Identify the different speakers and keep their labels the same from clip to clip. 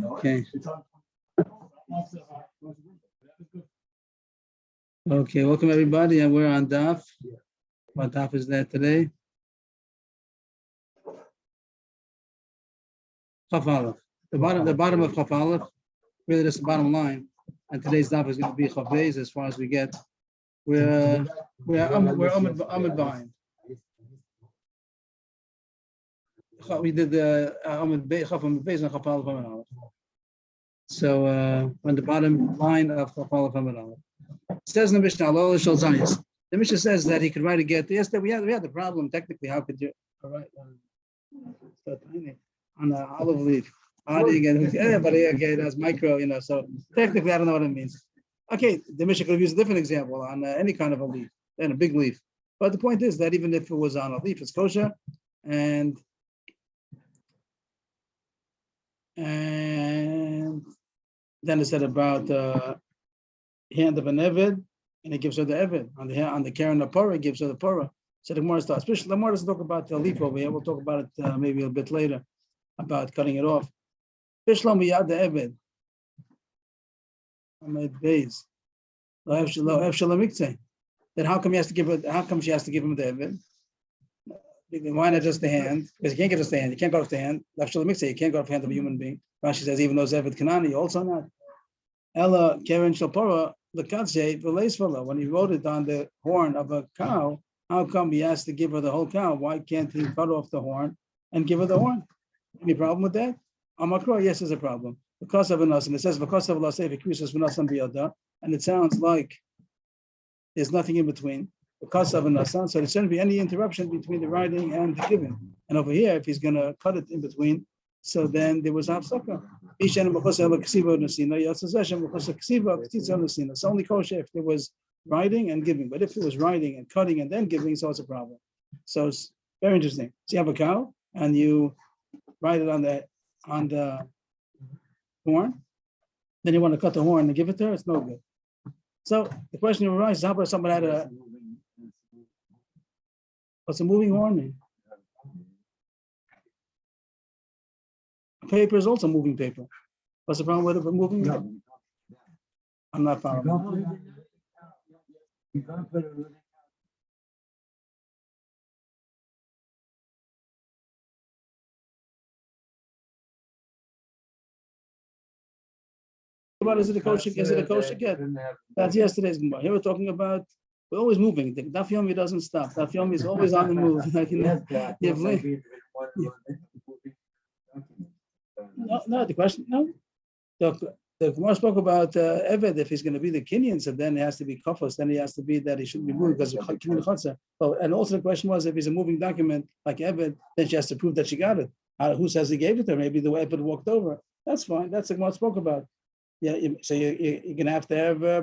Speaker 1: Okay. Okay, welcome everybody, and we're on Daf. What Daf is that today? Chaf Aleph. The bottom of Chaf Aleph, really that's the bottom line. And today's Daf is going to be Chaf Beis as far as we get. We're Amud behind. We did the Amud Beis and Chaf Aleph Amud Aleph. So on the bottom line of Chaf Aleph Amud Aleph. It says in the Mishnah, the Mishnah says that he could write a get. Yes, that we had the problem technically. How could you write on an olive leaf? How do you get it? Everybody that's micro, So technically, I don't know what it means. Okay, the Mishnah could have used a different example on any kind of a leaf, then a big leaf. But the point is that even if it was on a leaf, it's kosher, and then it said about hand of an Eved, and he gives her the Eved. On the Karen of Porah, he gives her the Porah. So the Gemara starts. Especially the Gemara doesn't talk about the leaf over here. We'll talk about it maybe a bit later, about cutting it off. Bishlam Yad the Eved. Ahmed Beis. Then how come she has to give him the Eved? Why not just the hand? Because you can't get just the hand. You can't go off the hand. You can't go off the hand of a human being. Rashi says even though Eved Kanani, also not. Ella Karen Shalpora. When he wrote it on the horn of a cow, how come he has to give her the whole cow? Why can't he cut off the horn and give her the horn? Any problem with that? Amakro, yes, there's a problem. Because of us, and it says because of Allah, and it sounds like there's nothing in between. Because of us, so there shouldn't be any interruption between the writing and the giving. And over here, if he's going to cut it in between, so then there was hafsaka. It's only kosher if there was writing and giving. But if it was writing and cutting and then giving, so it's a problem. So it's very interesting. So you have a cow and you write it on the horn. Then you want to cut the horn and give it to her. It's no good. So the question arises: how about somebody had what's a moving horn mean? Paper is also moving paper. What's the problem with it moving? No. I'm not following. Is it a kosher get? That's yesterday's Gemara. Here we're talking about we're always moving. The Daf Yomi doesn't stop. Daf Yomi is always on the move. No, the question, no. The Gemara spoke about Eved, if he's going to be the Kenyan, so then it has to be kafos, then he has to be that he shouldn't be moving because of Kenyan Chotzer. And also the question was, if he's a moving document like Eved, then she has to prove that she got it. Who says he gave it to her? Maybe the way Eved walked over. That's fine. That's what Gemara spoke about. Yeah, so you're going to have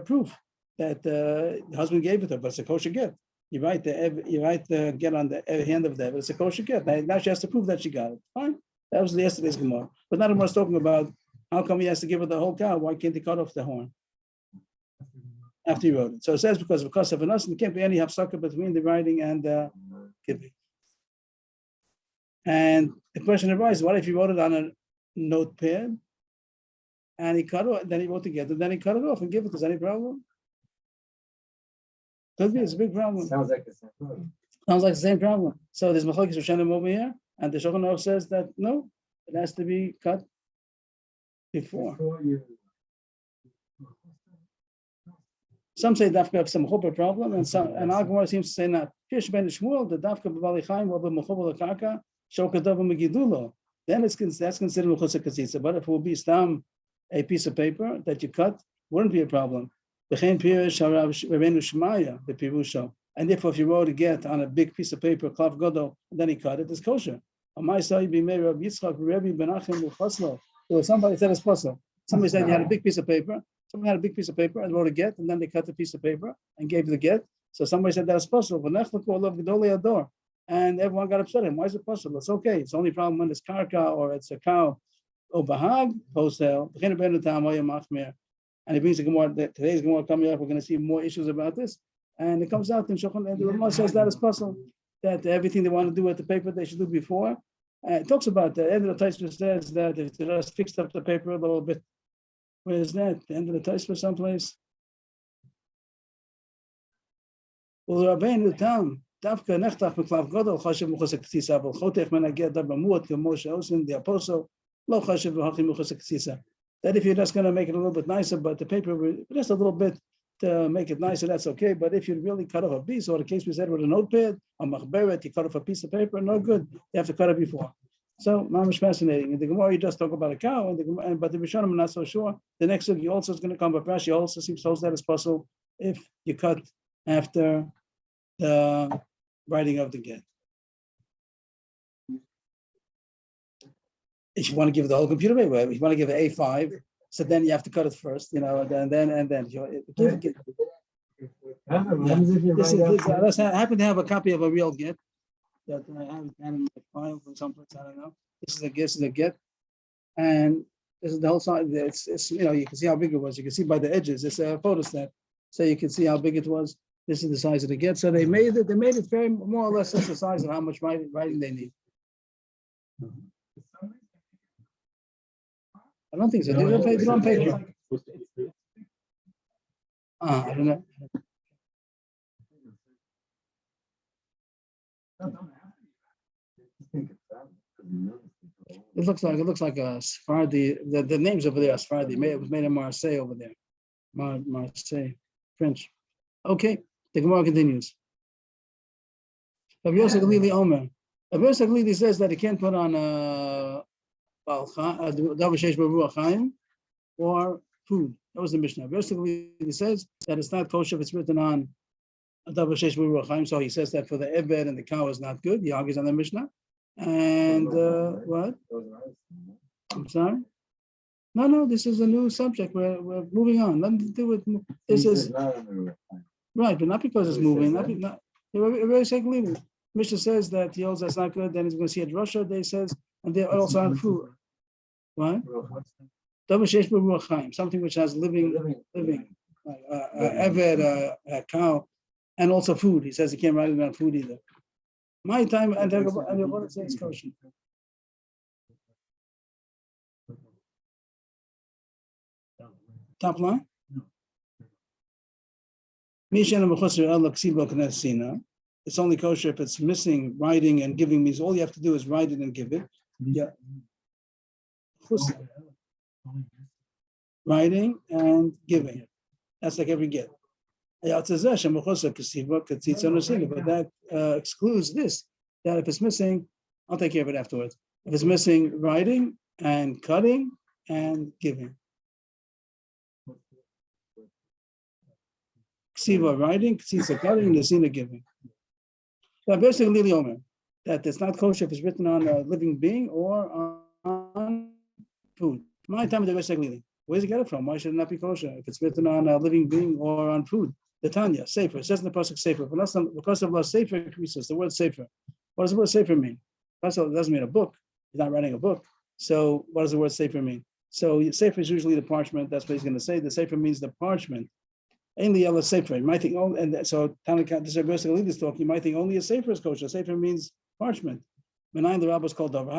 Speaker 1: proof that the husband gave it to her, but it's a kosher get. You write the get on the hand of the Eved, it's a kosher get. Now she has to prove that she got it. Fine. That was yesterday's Gemara. But now the Gemara is talking about how come he has to give her the whole cow? Why can't he cut off the horn after he wrote it? So it says because of an us, there can't be any hafsaka between the writing and the giving. And the question arises: what if he wrote it on a notepad and he cut it? Then he wrote together, then he cut it off and give it. Is there any problem? Could be. It's a big problem. Sounds like the same problem. So there's Machlokes Rishonim over here, and the Shulchan Aruch says that no, it has to be cut before. Some say dafka have some chuppah problem, and Al Gemara seems to say not. Pish ben Shmuel, the dafka b'Bali Chaim or b'Mechubar l'Karka shokadav b'Megidulo. Then that's considered l'chusa kasitza. But if it will be stam a piece of paper that you cut, wouldn't be a problem. B'chein pirush harav Rabbeinu Shmaya the pirusho. And if you wrote a get on a big piece of paper, klav godol, and then he cut it, it's kosher. Amai sa'i b'mei Rav Yitzchak Rebbe Benachem l'chaslo. There was somebody said it's possible. Somebody said he had a big piece of paper. Someone had a big piece of paper and wrote a get, and then they cut the piece of paper and gave the get. So somebody said that's possible. And everyone got upset at him. Why is it possible? It's okay. It's the only problem when it's karka or it's a cow or bahag wholesale. And he brings the Gemara. Today's Gemara coming up. We're going to see more issues about this. And it comes out in Shulchan, and the Ramah says that it's possible that everything they want to do with the paper they should do before. It talks about the end of the Taisva says that if they just fixed up the paper a little bit. Where is that? The end of the Taisva someplace? Well, Rabbeinu Tam, Davka Nechtach Meklav Godel, Chashiv Muchasek Tzisa, Vol Chotech Menaged Dabba Muot, Moshe Osin, the Apostle, Lo Chashiv V'Hachim Muchasek Tzisa. That if you're just going to make it a little bit nicer, but the paper, just a little bit to make it nicer, that's okay. But if you really cut off a piece, or the case we said with a notepad, a machberet, you cut off a piece of paper, no good. You have to cut it before. So, mamish fascinating. In the Gemara, you just talk about a cow, but the Rishonim are not so sure. The next sugi also is going to come, but Rashi also seems to hold that as possible if you cut after the writing of the get. If you want to give the whole computer away, if you want to give it A5, so then you have to cut it first, and then. I happen to have a copy of a real get that I have in my file from someplace, I don't know. This is a get, and this is the whole side. It's you can see how big it was. You can see by the edges. It's a photostat, so you can see how big it was. This is the size of the get. So they made it. They made it very more or less just the size of how much writing they need. I don't think so. They don't pay for it. I don't know. It looks like a Sephardi. The names over there are Sephardi. It was made in Marseille over there. Marseille, French. Okay, the Gemara continues. Rabbi Yosef Galili Omer. Rabbi Yosef Galili says that he can't put on or food. That was the Mishnah. Rabbi Yosef Galili says that it's not kosher if it's written on so he says that for the Eved and the cow is not good. He argues on the Mishnah. And what? I'm sorry? No, this is a new subject. We're moving on. Nothing to do with this is right, but not because it's moving. Mishnah says that he holds that's not good. Then he's going to see a drasha. They says, and they're also on food. What? Something which has living, Eved, a cow, and also food. He says he can't write it on food either. My time and what it says kosher. Top line. It's only kosher if it's missing writing and giving. Means all you have to do is write it and give it. Yeah. Writing and giving. That's like every get. But that excludes this, that if it's missing, I'll take care of it afterwards. If it's missing writing and cutting and giving. Ksiva writing, ksisa cutting, nesina giving. Now basically, that it's not kosher if it's written on a living being or on food. My time of the basically. Where's he get it from? Why should it not be kosher if it's written on a living being or on food? The Tanya, Sefer. It says in the pasuk Sefer. Because of love, Sefer increases. The word Sefer. What does the word Sefer mean? First of all, it doesn't mean a book. He's not writing a book. So what does the word Sefer mean? So Sefer is usually the parchment. That's what he's going to say. The Sefer means the parchment. Ainly Allah Sefer. You might think, and so Tanakh, this is talking. You might think only a Sefer is kosher. Sefer means parchment. Benign the rabbis called over.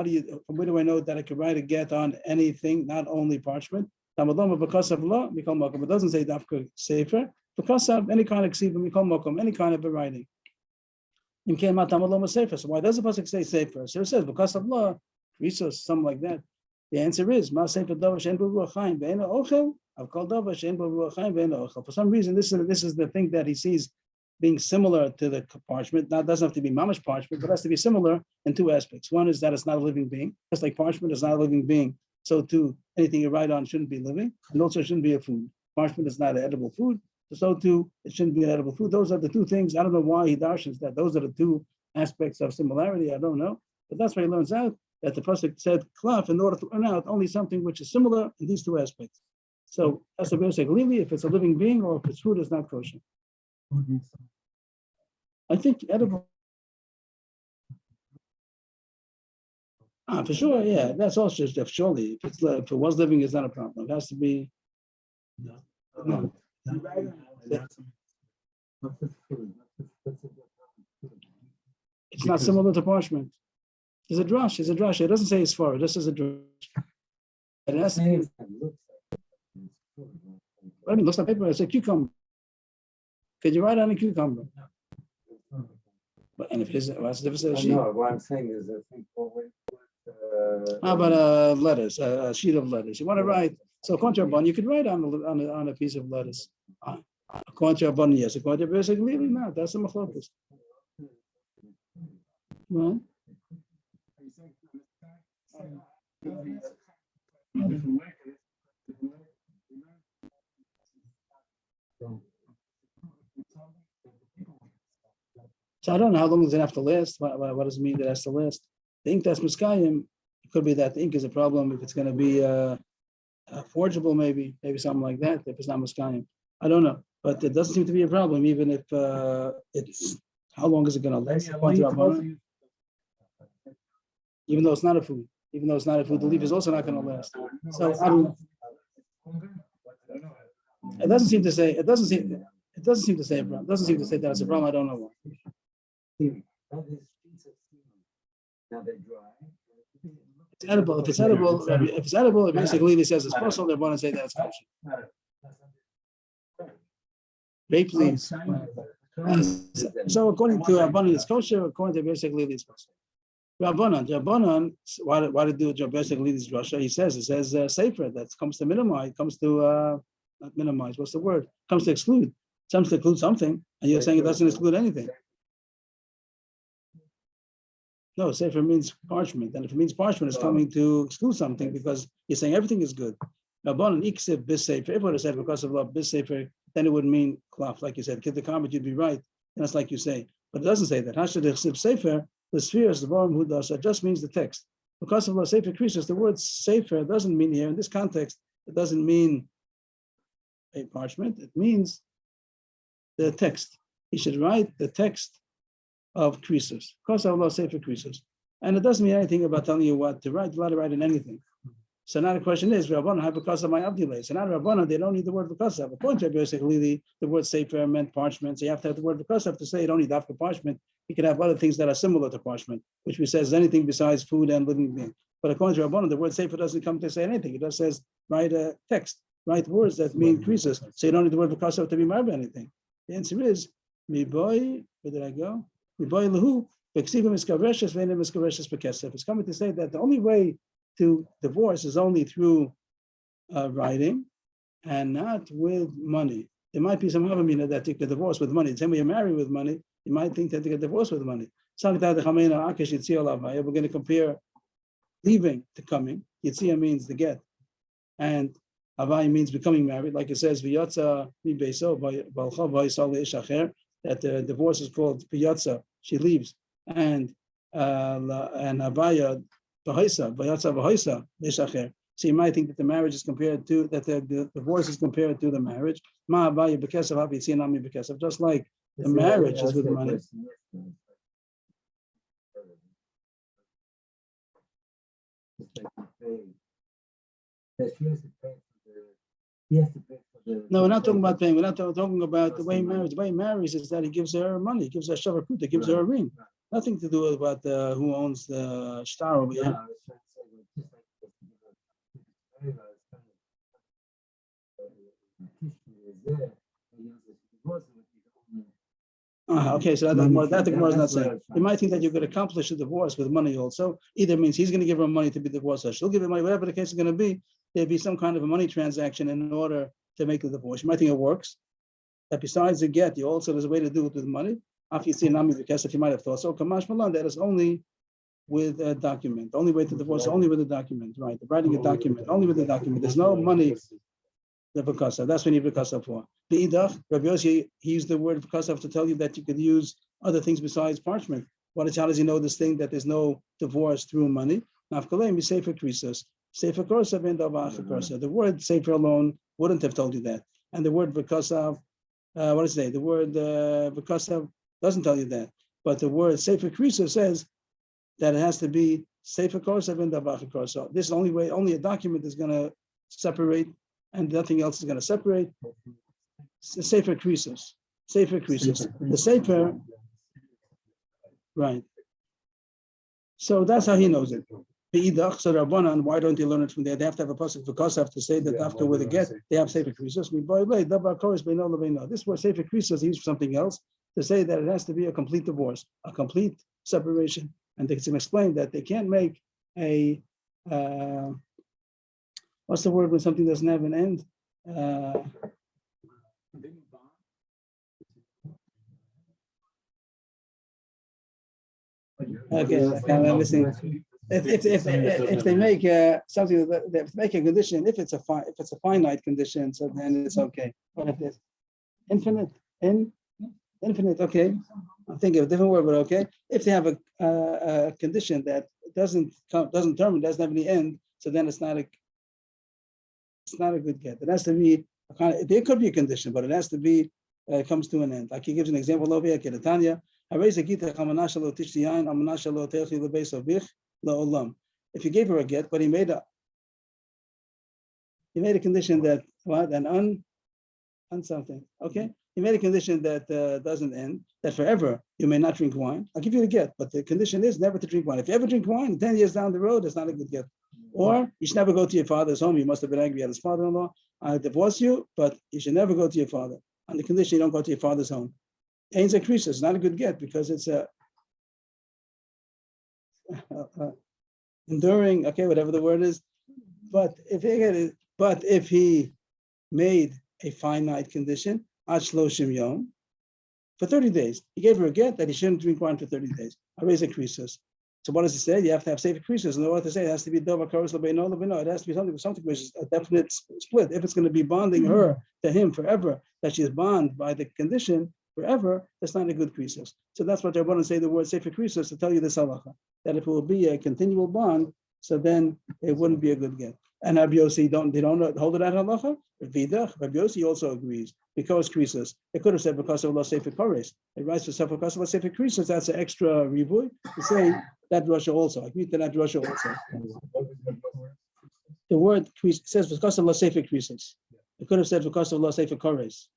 Speaker 1: Where do I know that I could write a get on anything, not only parchment? Because of law, we call mokum. It doesn't say dafka Sefer. Because of any kind of ksivim, we call mokum, any kind of a writing. So why does the pasuk say Sefer? So it says because of law, resource, something like that. The answer is Ma Sefer Davar Shein Bo Ruach Chaim Ve'ena Ochel. I've called Davar Shein Bo Ruach Chaim Ve'ena Ochel. For some reason, this is the thing that he sees being similar to the parchment. Now, it doesn't have to be mamash parchment, but it has to be similar in two aspects. One is that it's not a living being. Just like parchment is not a living being, so too, anything you write on shouldn't be living, and also shouldn't be a food. Parchment is not an edible food, so too, it shouldn't be an edible food. Those are the two things. I don't know why he darshans that. Those are the two aspects of similarity. I don't know, but that's why he learns out that the pasuk said klaf in order to learn out only something which is similar in these two aspects. So that's the basic. Really, if it's a living being or if it's food, it's not kosher. I think edible. For sure, yeah. That's also just surely. If it was living, it's not a problem. It has to be. No. It's not similar to parchment. It's a drush. It's a drush. It doesn't say it's for. It just says a drush. It has to be. What do you mean? Looks like paper. It's a cucumber. Could you write on a cucumber? But and if it is, what's the difference?
Speaker 2: No, what I'm saying is, I think
Speaker 1: how about lettuce? A sheet of lettuce. You want to write. So according to Rabban, you could write on a piece of lettuce. According to Rabban, yes. According to Basic, really not. That's a machlokas. Well. So I don't know how long does it have to last. What does it mean that it has to last? The ink that's miskayim, it could be that the ink is a problem. If it's going to be forgeable, maybe something like that. If it's not miskayim, I don't know. But it doesn't seem to be a problem, even if it's. How long is it going to last? Even though it's not a food. Even though it's not a food, the leaf is also not going to last. So I don't. It doesn't seem to say. It doesn't seem to say a problem. It doesn't seem to say that it's a problem. I don't know why. It's edible. If it's edible, it basically says it's possible. They're going to say that's kosher. Vape leaves. So according to Rabbanan, it's kosher. According to basically it's kosher. Rabbanan, why did do basically this drasha? It says safer. That comes to minimize. Comes to not minimize. What's the word? Comes to exclude. Comes to include something, and you're saying it doesn't exclude anything. No, safer means parchment, and if it means parchment, it's coming to exclude something because you're saying everything is good. Rabbanan iksib bis safer. If it would have said because of love bis safer, then it would mean cloth, like you said. Kid the comment, you'd be right. And that's like you say, but it doesn't say that. Hashad iksib safer. The sphere is the Avrohom who does. It just means the text. Because of the safer creatures, the word safer doesn't mean here in this context. It doesn't mean a parchment. It means the text. He should write the text of creases. Because of Allah safer creases, and it doesn't mean anything about telling you what to write. You're allowed to write in anything. So now the question is, Rabbanan have because of my abdilay. So now Rabbanan, they don't need the word because of. According to basically the word safer meant parchment. So you have to have the word because of to say you don't need after parchment. You can have other things that are similar to parchment, which we says anything besides food and living being. But according to Rabbanan, the word safer doesn't come to say anything. It just says write a text, write words that mean creases. So you don't need the word because of to be married anything. The answer is mi boy. Where did I go? Mi boy lahu. It's coming to say that the only way to divorce is only through writing and not with money. There might be some other meaning that you could divorce with money. The same way you're married with money, you might think that you get divorced with money. We're going to compare leaving to coming. Yitzia means the get, and Havai means becoming married. Like it says, that the divorce is called V'yatza, she leaves, and Havaya so you might think that the marriage is compared to, that the divorce is compared to the marriage. Just like the marriage is with money. No, we're not talking about paying. We're not talking about the way he marries. The way he marries is that he gives her money, he gives her shavakut, he gives her a ring. Nothing to do about who owns the star over here. Okay, so that the Gemara is not saying. You might think that you could accomplish a divorce with money also. Either means he's going to give her money to be divorced, or she'll give him money, whatever the case is going to be. There'd be some kind of a money transaction in order to make the divorce. You might think it works. That besides the get, you also there's a way to do it with money. After you see Nami Vikesef, you might have thought so. Kamash Malan, that is only with a document. The only way to divorce, only with a document, right? Writing a document, only with a document. There's no money. The V'kasav. That's what you need V'kasav for. The Idach, Rabbi Yossi, he used the word V'kasav to tell you that you could use other things besides parchment. How does he know this thing that there's no divorce through money? Nafkalem is Sefer Krisos. Sefer Korsav and Davacha Korsav. The word Sefer alone wouldn't have told you that. And the word V'kasav, what does it say? The word V'kasav doesn't tell you that. But the word Sefer Krisos says that it has to be Sefer Korsav and Davacha Korsav. This is the only way, only a document is going to separate and nothing else is going to separate. Sefer Krisos. Sefer Krisos. The Sefer, right. So that's how he knows it. Beidach, so Rabbanan, why don't they learn it from there? They have to have a pasuk for Kosaf to say that after with a get, they have Sefer Krisos. This word Sefer Krisos used for something else to say that it has to be a complete divorce, a complete separation. And they can explain that they can't make a, what's the word when something doesn't have an end? Okay, I'm listening. If they make something that they make a condition, if it's a finite condition, so then it's okay. But if it's infinite, okay. I'm thinking of a different word, but okay. If they have a condition that doesn't have any end, so then it's not a good get. It has to be there could be a condition, but it has to be comes to an end. Like he gives an example over here, Kedatanya. If you gave her a get, but he made a condition that something. Okay, he made a condition that doesn't end, that forever you may not drink wine. I'll give you the get, but the condition is never to drink wine. If you ever drink wine, 10 years down the road, it's not a good get. Or you should never go to your father's home. You must have been angry at his father-in-law. I divorce you, but you should never go to your father. On the condition you don't go to your father's home. Ain't a creases, it's not a good get because it's a enduring, okay, whatever the word is. But if he made a finite condition, ad shloshim yom, for 30 days, he gave her a get that he shouldn't drink wine for 30 days. I raise a creases. So what does it say? You have to have Sefer Krisos. In order to say it has to be Dova Karos Lebeino Lebeino. It has to be something which is a definite split. If it's going to be bonding her to him forever, that she is bound by the condition forever, that's not a good Krisos. So that's what they're going to say the word Sefer Krisos to tell you this halacha, that if it will be a continual bond, so then it wouldn't be a good get. And Rabbi Yossi they don't hold it at halacha. Rabbi Yossi also agrees because Krisos. It could have said because of Allah Sefer Kores. It writes for self because of Allah Sefer Krisos. That's an extra rivuy to say that Russia also. I agree to that Russia also. The word says because of Allah Sefer Krisos. It could have said because of Allah Sefer Kores.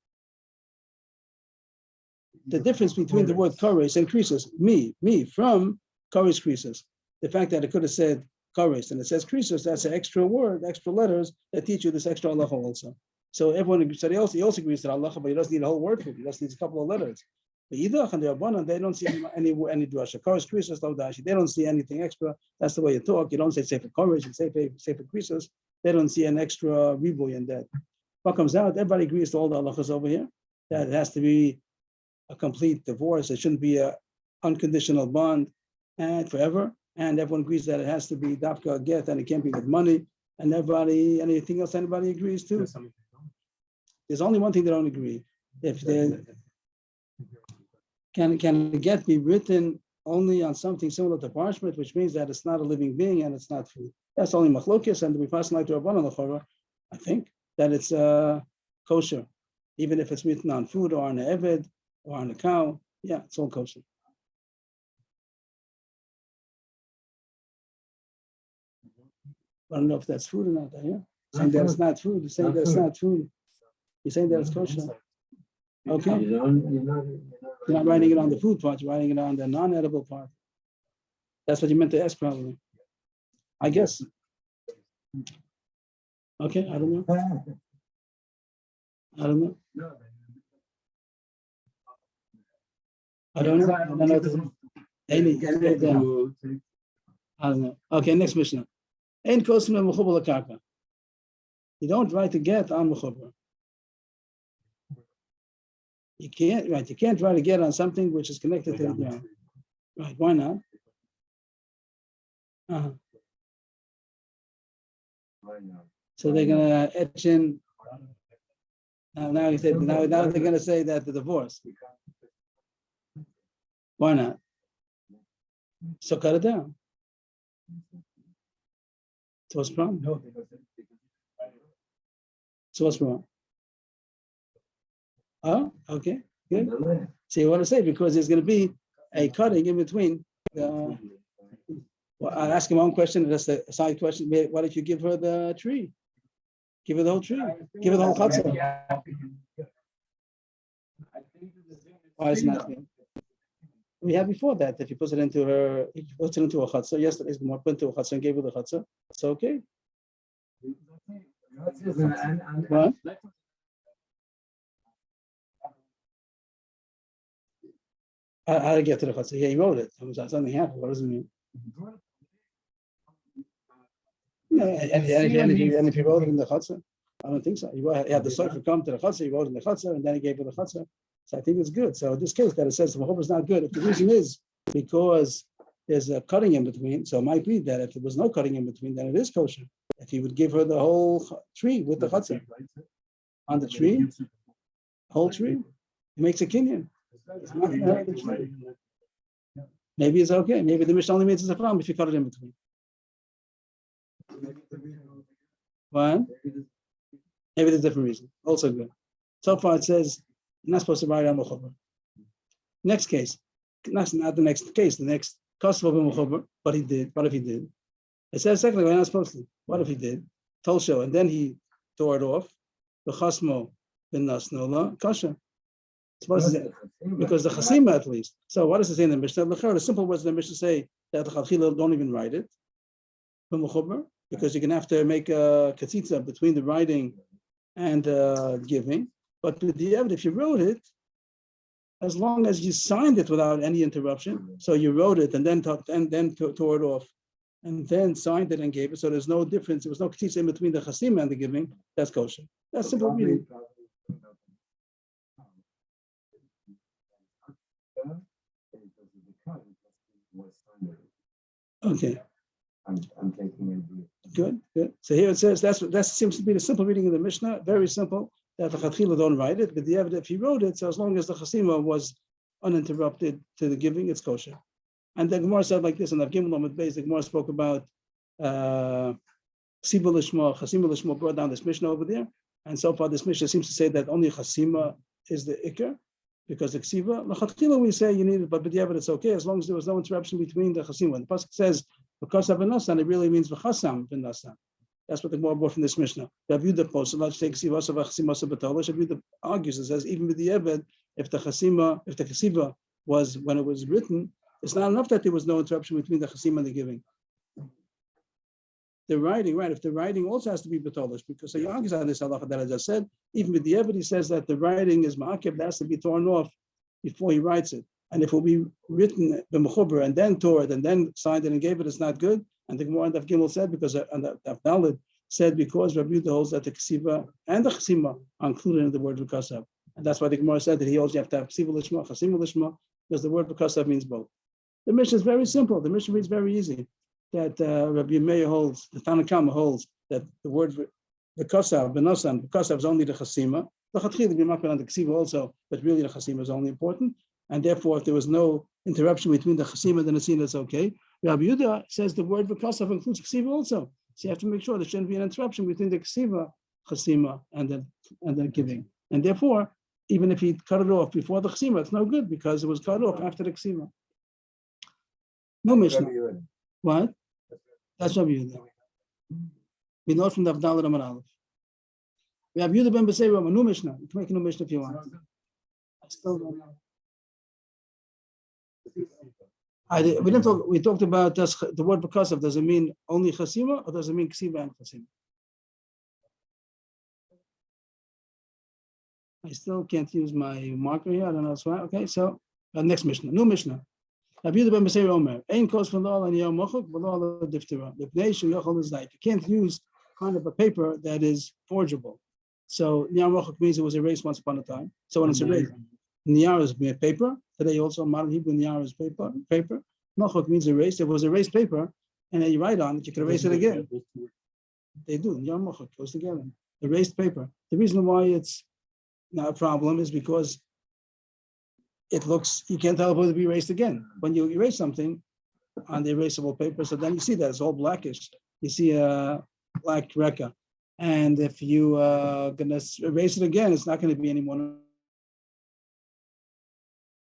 Speaker 1: The difference between the word Kores and Krisos, me from Kores Krisos. The fact that it could have said Kores and it says Krisos, that's an extra word, extra letters that teach you this extra halacha also. So everyone agrees. So he also agrees that halacha, but he doesn't need a whole word for it. He just needs a couple of letters. The Yidach and the Rabbanan, they don't see any drasha. Kores Krisos, no dashi. They don't see anything extra. That's the way you talk. You don't say Sefer Kores, you say Sefer Krisos. They don't see an extra riboy in that. What comes out? Everybody agrees to all the halachas over here that it has to be a complete divorce. It shouldn't be a unconditional bond and forever. And everyone agrees that it has to be dafka get and it can't be with money. And anything else anybody agrees to? There's only one thing they don't agree. If they can the get be written only on something similar to parchment, which means that it's not a living being and it's not food. That's only machlokes, and we pass like to Rabbanan l'chora. I think that it's kosher, even if it's written on food or on an eved or on a cow. Yeah, it's all kosher. I don't know if that's food or not. Yeah, saying that it's not food. You're saying that it's not food. You're saying that it's kosher. Okay. You're not writing it on the food part. You're writing it on the non-edible part. That's what you meant to ask, probably. I guess. Okay. I don't know. I don't know. I don't know. I don't know. Okay. Next Mishnah. Ein kosim le'mechubar l'karka. You don't write a get on mechubar. You can't write a get on something which is connected to the ground. Right? Why not? So they're gonna etch in. Now they're gonna say that the divorce. Why not? So cut it down. So what's wrong? So what's wrong? Oh, okay, good. So you want to say because there's going to be a cutting in between. Well, I'll ask him one question. That's a side question. Why don't you give her the tree? Give her the whole tree. Give her the whole chatzah. Why is it not good? We had before that. If he puts it into her, he puts it into a chatzah. Yesterday's Gemara put into a chatzah and gave her the chatzah. It's okay. What? I get to the chatzah. Yeah, he wrote it. Something happened. What does it mean? No, and if he wrote it in the chatzah, I don't think so. He had the sofer come to the chatzah. He wrote in the chatzah, and then he gave her the chatzah. So I think it's good. So in this case, that it says the mechuber is not good. If the reason is because there's a cutting in between, so it might be that if there was no cutting in between, then it is kosher. If he would give her the whole tree with the chatzah on the tree, whole tree, he makes a kinyan. It's not gonna hurt the tree. Maybe it's okay. Maybe the Mishnah only means it's a problem if you cut it in between. What? Maybe there's a different reason. Also good. So far it says you're not supposed to write on mechuber. Next case. Not the next case, the next Kosovo b'mechuber, but he did. What if he did? It says secondly, we're not supposed to. What if he did? Tolsho, and then he tore it off. The chasmo ben nasnola kasha. Because the chasima at least. So what does it say in the Mishnah? The simple words in the Mishnah say that the chachila don't even write it. Because you're going to have to make a katzitza between the writing and giving. But with the evidence, if you wrote it, as long as you signed it without any interruption, so you wrote it and then tore it off, and then signed it and gave it, so there's no difference. There was no katzitza in between the chasima and the giving. That's kosher. That's simple reading. Okay.
Speaker 2: I'm taking it.
Speaker 1: Good. So here it says that seems to be the simple reading of the Mishnah. Very simple. That the Chatchila don't write it, but the evidence if he wrote it, so as long as the chasima was uninterrupted to the giving, it's kosher. And the Gemara said like this, and the Gemara spoke about Ksiba Lishma, Chasima Lishma brought down this Mishnah over there, and so far this Mishnah seems to say that only chasima is the ikar, because the Ksiba, the Chatchila we say you need it, but the evidence it's okay as long as there was no interruption between the chasima. When the pasuk says because of v'nasan, it really means v'chasam v'nasan. That's what the Gemara brought from this Mishnah. Rav Yehuda posts, let's take Ksivasa v'chasimasa b'tolish. Rav Yehuda argues and says, even with the Eved, if the Chasiva was when it was written, it's not enough that there was no interruption between the Chasim and the giving. The writing, right? If the writing also has to be b'tolish, because so he argues on this halacha that I just said, even with the Eved, he says that the writing is ma'akev, that has to be torn off before he writes it. And if it will be written b'mechuber and then tore it and then signed it and gave it, it's not good. And the Gemara and Daf Gimel said because because Rabbi Yehuda holds that the ksiva and the chasima are included in the word v'kasav, and that's why the Gemara said that he also have to have ksiva lishma, chasima lishma, because the word v'kasav means both. The Mishnah is very simple. The Mishnah reads very easy. That Rabbi Meir holds, the Tanakama holds that the word v'kasav, b'nosan, v'kasav is only the chasima. The chatchila be makbid on the ksiva also, but really the chasima is only important. And therefore, if there was no interruption between the chasima and the nasin, that's okay. Rabbi Yehuda says the word v'kasav includes ksiva also. So you have to make sure there shouldn't be an interruption between the ksiva, chasima, and the giving. And therefore, even if he cut it off before the chasima, it's no good because it was cut off after the ksiva. No Mishnah. What? That's Rabbi Yehuda. We know from the Avdal Ramad Aleph. Rabbi Yehuda ben Besei Rama, new Mishnah. You can make a new Mishnah if you want. I still don't know. We didn't talk. We talked about the word because of. Does it mean only chasima or does it mean ksiva and chasima? I still can't use my marker here. I don't know why. Okay, so next Mishnah, new Mishnah. Rabbi Yehuda ben Besei Omer, ein kos v'lo al niyar mochok v'lo al diftera. L'pnei shu yochol l'zayit. You can't use kind of a paper that is forgeable. So niyar mochok means it was erased once upon a time. So when it's erased. Niyar is paper. Today also modern Hebrew niyar is paper. Mochok means erased. It was erased paper, and then you write on it, you can erase it again. They do. Niyar mochok goes together. Erased paper. The reason why it's not a problem is because it looks, you can't tell if it will be erased again. When you erase something on the erasable paper, so then you see that it's all blackish. You see a black reka. And if you gonna erase it again, it's not going to be any more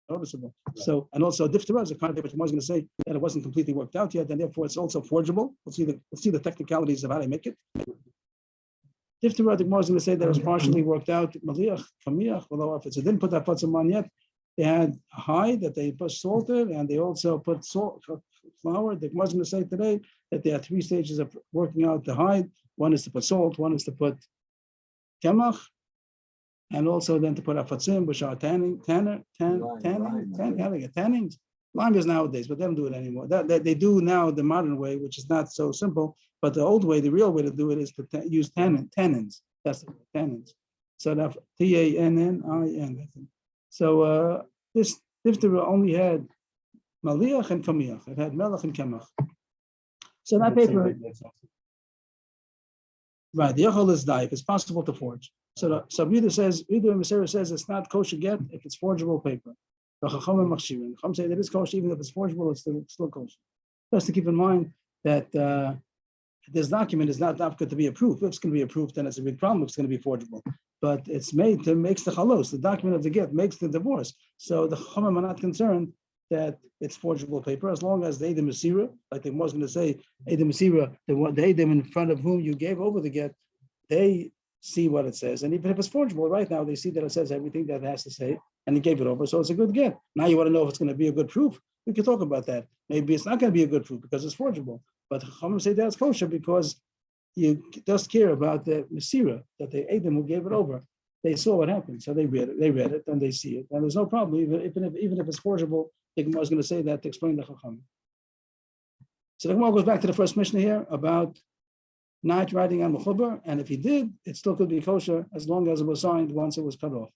Speaker 1: noticeable. So, and also diftera is a kind of paper. Tomorrow's going to say that it wasn't completely worked out yet, and therefore it's also forgeable. We'll see the technicalities of how they make it. Diftera, the Gemara is going to say that it was partially worked out. Maliach, kamiach, although if it's a didn't put that patzim on yet, They had a hide that they put salted, and they also put salt, flour. The Gemara is going to say today that there are 3 stages of working out the hide. One is to put salt, one is to put kemach, and also then to put afatzim, which are tannings. Lime is nowadays, but they don't do it anymore. They do now the modern way, which is not so simple. But the old way, the real way to do it is to use tannins. That's the tannins. So that Tannin. So this diphtheria only had maliach and kamiach. It had melach and kemach. So that paper, right? The yachol is die if it's possible to forge. So Reader says it's not kosher get if it's forgeable paper. The Chacham say that it's kosher even if it's forgeable, it's still kosher. Just to keep in mind that this document is not good to be approved. If it's going to be approved, then it's a big problem. It's going to be forgeable. But it's makes the chalos, the document of the get, makes the divorce. So the Chachamim are not concerned that it's forgeable paper as long as the Eidim Mesira, like the Gemara is going to say, Eidim Mesira, the Eidim in front of whom you gave over the get, they see what it says. And even if it's forgeable, right now they see that it says everything that it has to say, and he gave it over, so it's a good get. Now you want to know if it's going to be a good proof. We can talk about that. Maybe it's not going to be a good proof because it's forgeable. But Chachamim say that's kosher because you just care about the Mesira, that the Eidim who gave it over. They saw what happened, so they read it, and they see it. And there's no problem, even if it's forgeable, the Gemara is going to say that to explain the Chachamim. So the Gemara goes back to the first Mishnah here about not writing on Mechuber, and if he did, it still could be kosher as long as it was signed once it was cut off.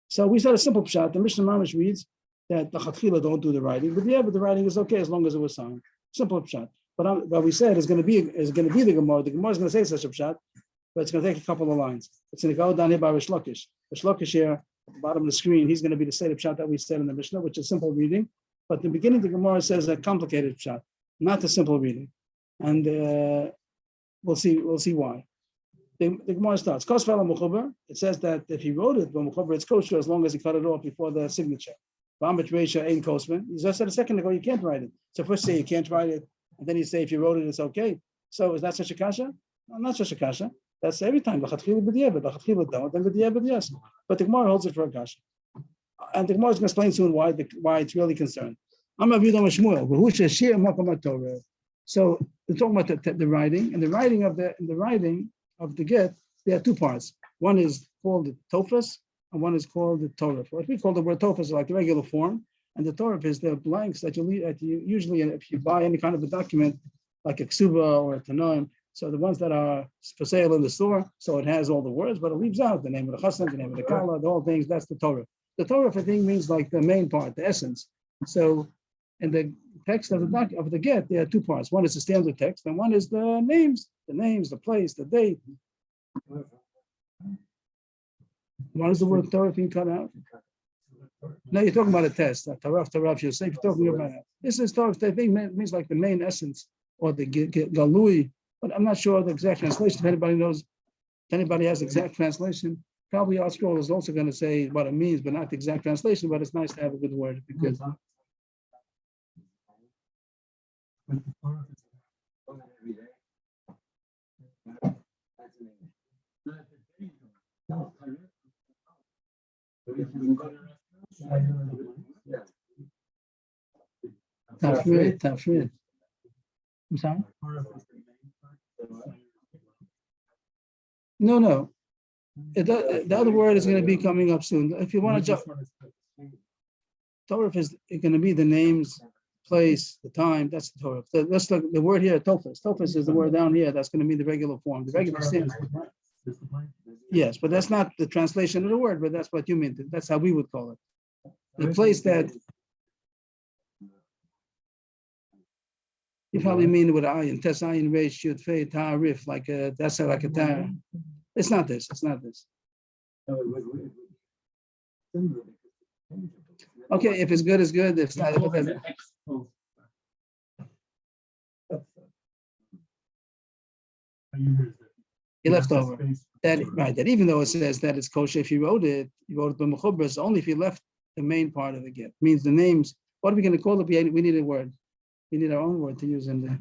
Speaker 1: So we said a simple pshat. The Mishnah Mamish reads that the Chatchila don't do the writing, but the writing is okay as long as it was signed. Simple pshat. But what we said is going to be the Gemara. The Gemara is going to say such a pshat, but it's going to take a couple of lines. It's going to go down here by Rish Lakish. Rish Lakish here at the bottom of the screen, he's going to be the state of pshat that we said in the Mishnah, which is simple reading. But in the beginning, the Gemara says a complicated pshat, not a simple reading, and we'll see why. The Gemara starts. It says that if he wrote it, it's kosher as long as he cut it off before the signature. He just said a second ago you can't write it. So first say you can't write it, and then you say if you wrote it, it's okay. So is that such a kasha? No, not such a kasha. That's every time. Then yes. But the Gemara holds it for a kasha. And the Gemara is going to explain soon why it's really concerned. So they're talking about the writing, and the writing of the get, there are 2 parts. One is called the tofas, and one is called the Torah. What we call the word tofas is like the regular form, and the Torah is the blanks that you usually, if you buy any kind of a document, like a ksuba or a tanoim, so the ones that are for sale in the store, so it has all the words, but it leaves out the name of the chassan, the name of the kala, the whole things. That's the Torah. The Torah for thing means like the main part, the essence. So in the text of the get, there are 2 parts. One is the standard text, and one is the names, the place, the date. One is the word Torah being cut out. No, you're talking about a test. Taraf, you're saying you're talking about it. This is Torah. I think means like the main essence or the galui. But I'm not sure the exact translation. If anybody knows, if anybody has exact translation, probably our scroll is also going to say what it means, but not the exact translation. But it's nice to have a good word because. Tafrid. I'm sorry? No. The other word is going to be coming up soon. If you want to jump, Torah is going to be the names, place, the time. That's the Torah. That's the word here, Tophus. Tophus is the word down here. That's going to be the regular form. The regular stands. Yes, but that's not the translation of the word, but that's what you mean. That's how we would call it. The place that you probably mean with ayin, tes ayin reish yud fei ta'arif, like that's like a tar. It's not this. Okay, if it's good, it's good. If it's not, he left over. That even though it says that it's kosher, if you wrote it by Mechubras, only if you left the main part of the get. Means the names. What are we going to call it? We need a word. We need our own word to use in the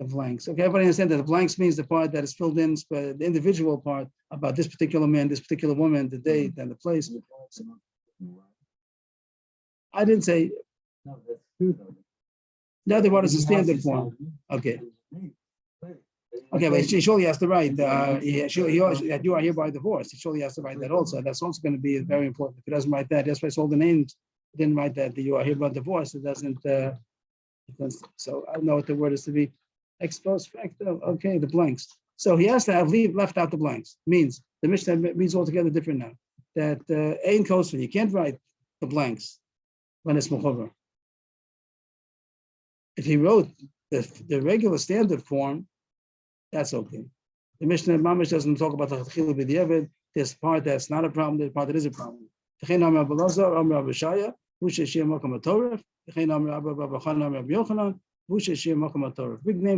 Speaker 1: blanks. Okay, everybody understand that the blanks means the part that is filled in, the individual part about this particular man, this particular woman, the date and the place. I didn't say,
Speaker 2: No, that's true though.
Speaker 1: the other one is the
Speaker 2: Everything else
Speaker 1: standard
Speaker 2: is
Speaker 1: form.
Speaker 2: fine.
Speaker 1: Okay.
Speaker 2: Right.
Speaker 1: Okay, but he surely has to write, that you are hereby divorced. He surely has to write that also. That's also going to be very important. If he doesn't write that, that's why it's all the names. He didn't write that you are hereby divorced. It doesn't, so I don't know what the word is to be exposed facto. Okay, the blanks. So he has to have left out the blanks. Means the Mishnah reads altogether different now. That Ein Kosman, you can't write the blanks when it's Mechover. If he wrote the regular standard form, that's okay. The Mishnah Mamish doesn't talk about the Chachil B'diavad. There's part that's not a problem, there's part that is a problem. Big names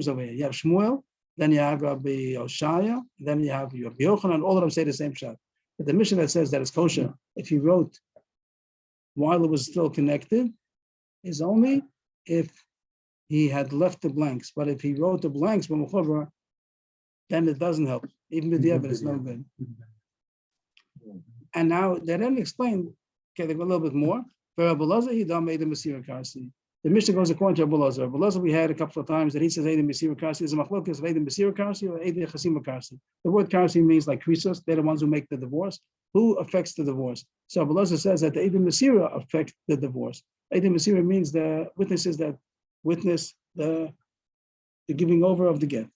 Speaker 1: over here. You have Shmuel, then you have Rabbi Oshaya, then you have Rabbi Yochanan, all of them say the same shot. But the Mishnah that says that it's kosher, if he wrote while it was still connected, is only if he had left the blanks. But if he wrote the blanks from Mechover, then it doesn't help. Even with the evidence, no good. And now they then explain, okay, they go a little bit more. For Rabbi Lazar, he done made the Mesira Karsi. The Mishnah goes according to Rabbi Lazar. Rabbi Lazar, we had a couple of times that he says Eidim Mesira Karsi is a machlokas of Eidim Mesira Karsi or Eidim Chasima Karsi. The word Karsi means like krisos, they're the ones who make the divorce. Who affects the divorce? So Rabbi Lazar says that the Eidim Mesira affect the divorce. Eidim Mesira means the witnesses that witness the giving over of the get.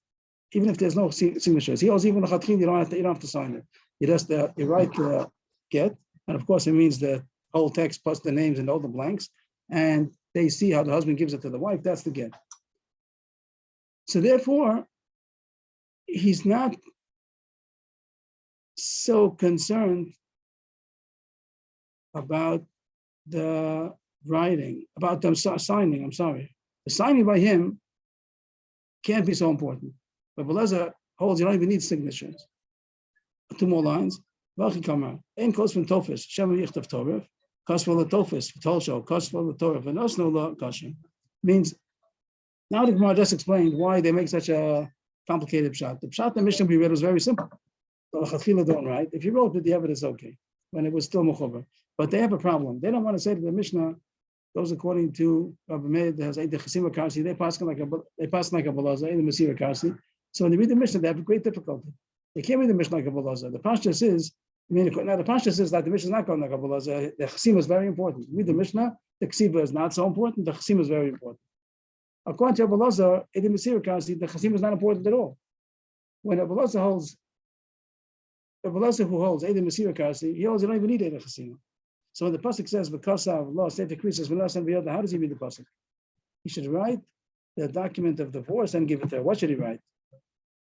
Speaker 1: Even if there's no signatures, he also even the chatchil, you don't have to sign it. You just you write the get, and of course it means the whole text plus the names and all the blanks, and they see how the husband gives it to the wife. That's the get. So therefore, he's not so concerned about the writing, about them signing. I'm sorry, the signing by him can't be so important. But Beleza holds you don't even need signatures. 2 more lines. Welche Kammer? Ein Kosman Tofis, Shema Yichtav Torah, Kosval Tofis, Tolsho, Kosval Torah, and Osno La Kasha. Means, now the Gemara just explained why they make such a complicated pshat. The pshat the Mishnah we read was very simple. Don't write. If you wrote it, the evidence okay, when it was still Mechover. But they have a problem. They don't want to say that the Mishnah goes according to Rabbi Meir, that has Eidim Chasima Karsi, they pass like a Beleza, Eidim Mesira Karsi. So when they read the Mishnah, they have great difficulty. They can't read the Mishnah like a Beleza. The Pashtus is, now the Pashtus is that the Mishnah is not going like a Beleza. The Chasima is very important. Read the Mishnah, the Ksiva is not so important, the Chasima is very important. According to Beleza, Eidim Mesira Karsi, the Chasima is not important at all. When a Beleza holds, the Beleza who holds Eidim Mesira Karsi, he holds you don't even need Eidim Chasima. So when the pasuk says because of law, state decreases, how does he read the pasuk? He should write the document of divorce and give it to her. What should he write?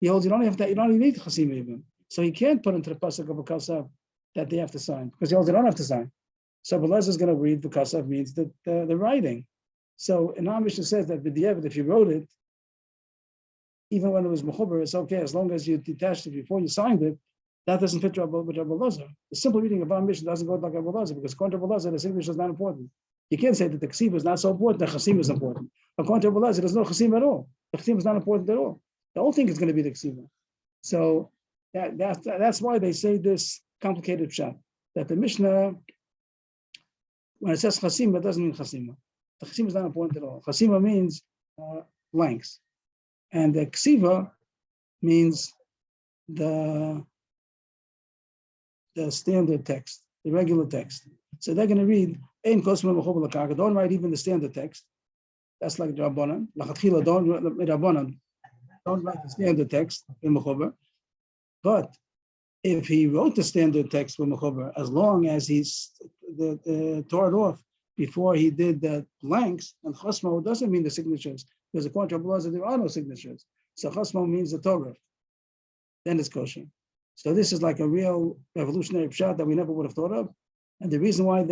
Speaker 1: He holds you don't have that. You don't even need chasima even. So he can't put into the pasuk of because that they have to sign because he holds you don't have to sign. So Beleza is going to read because means that the writing. So in our Mishnah says that b'diavad, if you wrote it, even when it was mechuber, it's okay as long as you detached it before you signed it. That doesn't fit with Rabbi Lazar. The simple reading of our Mishnah doesn't go like Rabbi Lazar because according to Rabbi Lazar, the signature is not important. You can't say that the Ksiva is not so important, the Chasim is important. According to Rabbi Lazar, there's no Chasim at all. The Chasim is not important at all. The whole thing is going to be the Ksiva. So that's why they say this complicated shot. That the Mishnah, when it says Chasim, it doesn't mean Chasima. The Chasim is not important at all. Chasima means blanks. And the Ksiva means the standard text, the regular text. So they're going to read, don't write even the standard text. That's like Rabbanan. Don't write the standard text in Mechober. But if he wrote the standard text for Mechober, as long as he's tore it off before he did the blanks, and Chosmo doesn't mean the signatures, because according to Rabbi Lazar, there are no signatures. So Chosmo means the Torah. Then it's kosher. So this is like a real revolutionary pshat that we never would have thought of. And the reason why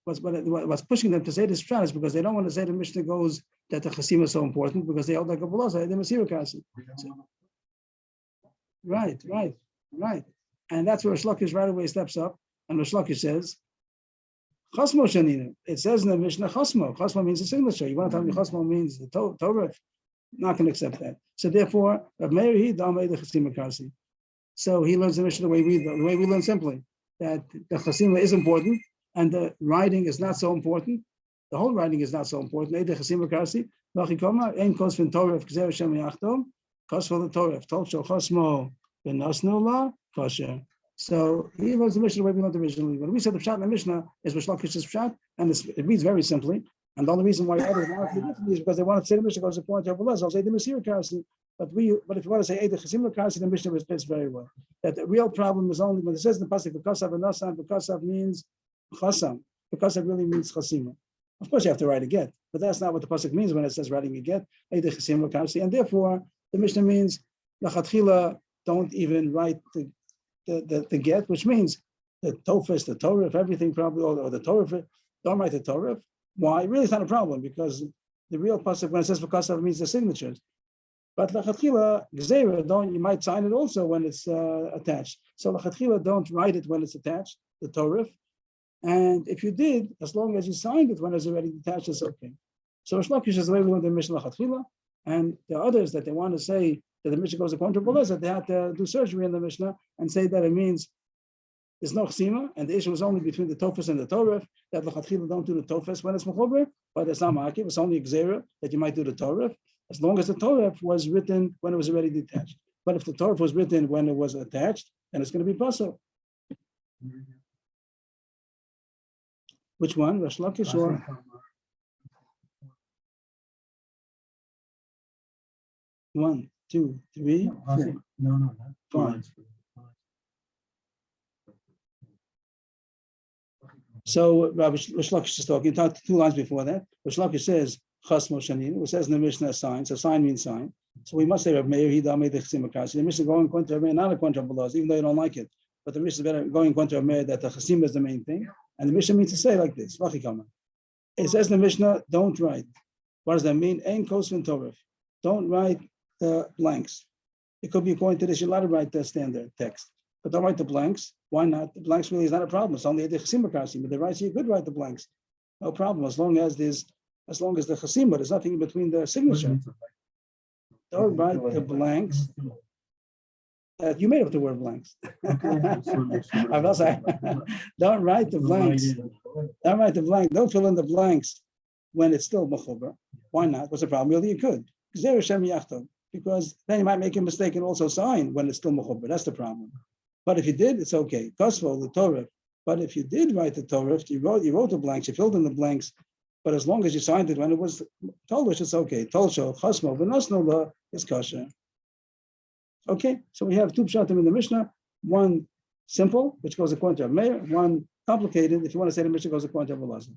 Speaker 1: what's pushing them to say this pshat is because they don't want to say the Mishnah goes that the Chasim is so important because they hold like a Beleza, they Mesira Kasi. Right. And that's where Shlokish right away steps up. And Shlokish says, Chasmo Shanina. It says in the Mishnah Chasmo. Chasmo means a signature. You want to tell me Chasmo means the Torah? Not going to accept that. So therefore, Rav Meir he damei the Chasim Kasi. So he learns the Mishnah the way we learn simply, that the Chasima is important and the writing is not so important. the whole writing is not so important. Eidei chasim v'karsi, v'achikoma, ein kos v'in torah, v'kzer Hashem yachtom, kos v'l torah, tol shel chosmo, v'nosnu la, kosher. So he was the Mishnah the way we learned originally. When we said the pshat in the Mishnah is Rish Lakish's pshat, and it reads very simply. And the only reason why others want to be different is because they want to say the Mishnah goes according to Avrohom. I'll say the Masir Karsi. But if you want to say Eidei Chasim Karsi, the Mishnah fits very well. That the real problem is only when it says in the pasuk B'kasav and Nasan. B'kasav means chasam. B'kasav really means chasima. Of course, you have to write a get, but that's not what the pasuk means when it says writing a get. Eidei Chasim Karsi, and therefore the Mishnah means lachatchila don't even write the get, which means the tofes, the Torah, everything probably, or the Torah, don't write the Torah. Why? Really, it's not a problem because the real pasuk when it says v'kasav means the signatures. But lachatchila gzeira, you might sign it also when it's attached. So lachatchila don't write it when it's attached, the Torah. And if you did, as long as you signed it when it's already attached, it's okay. So Rish Lakish is the way we learned the Mishnah lachatchila, and the others that they want to say that the Mishnah goes according to Boaz, that they have to do surgery in the Mishnah and say that it means there's no chsima, and the issue is only between the tofes and the Torah, that l'chatchila don't do the tofes when it's mechuber, but it's not ma'akiv, it's only gzeira that you might do the Torah, as long as the Torah was written when it was already detached. But if the Torah was written when it was attached, then it's going to be pasul. Which one? Rish Lakish or? One, two, three, four.
Speaker 2: No,
Speaker 1: Fine. So Rabbi Rish Lakish is talking. He talked 2 lines before that. Rish Lakish says chasmo shanin, which says in the Mishnah sign. So sign means sign. So we must say Rabbi Meir Hida made the chasim akarsi. The Mishnah going according to Rabbi Meir, not according to Rabbi, even though you don't like it. But the Mishnah is better going according to Rabbi Meir that the chasim is the main thing. And the Mishnah means to say like this. It says in the Mishnah, don't write. What does that mean? Ein kos v'in torah. Don't write the blanks. It could be according to this. You're allowed to write the standard text, but don't write the blanks. Why not? The blanks really is not a problem. It's only the chasim akarsi. But the right, so you could write the blanks. No problem, as long as the chasim, but there's nothing in between the signature. Don't write the blanks. You made up the word blanks. I'm not saying. Don't write the blanks. Don't write the blank. Don't fill in the blanks when it's still mechuber. Why not? What's the problem? Really, you could. Because then you might make a mistake and also sign when it's still mechuber. That's the problem. But if you did, it's okay. Kosvo, the Torah. But if you did write the Torah, you wrote the blanks, you filled in the blanks, but as long as you signed it when it was Toldosh, it's okay. Tolsho, Chosmo, V'nosno is kosher. Okay, so we have 2 pshatim in the Mishnah, one simple, which goes according to Meir, one complicated, if you want to say the Mishnah goes according to Abelazar.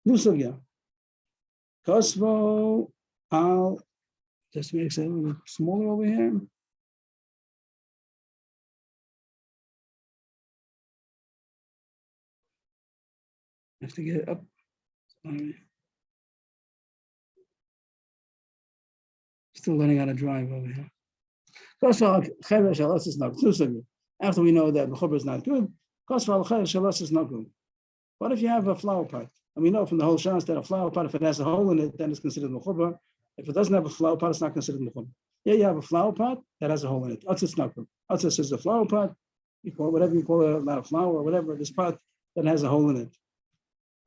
Speaker 1: New sugya. Kosvo, I'll just make it a little smaller over here. I have to get it up. Sorry. Still learning how to drive over here. After we know that mechuber is not good, is not good. What if you have a flower pot? And we know from the whole shas that a flower pot, if it has a hole in it, then it's considered mechuber. If it doesn't have a flower pot, it's not considered mechuber. Yeah, you have a flower pot that has a hole in it. Atzis nakum. Atzis is a flower pot. You call it whatever you call it, not a flower or whatever. This pot that has a hole in it.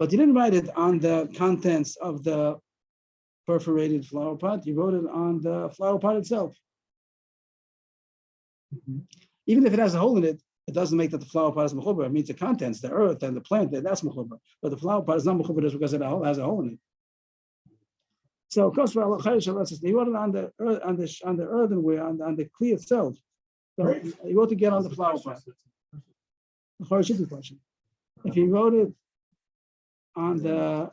Speaker 1: But you didn't write it on the contents of the perforated flower pot. You wrote it on the flower pot itself. Mm-hmm. Even if it has a hole in it, it doesn't make that the flower pot is mechuber. It means the contents, the earth and the plant, that's mechuber. But the flower pot is not mechuber just because it has a hole in it. So, he wrote it on the earthenware, on the kli itself. So he wrote to get on the flower pot. If he wrote it on the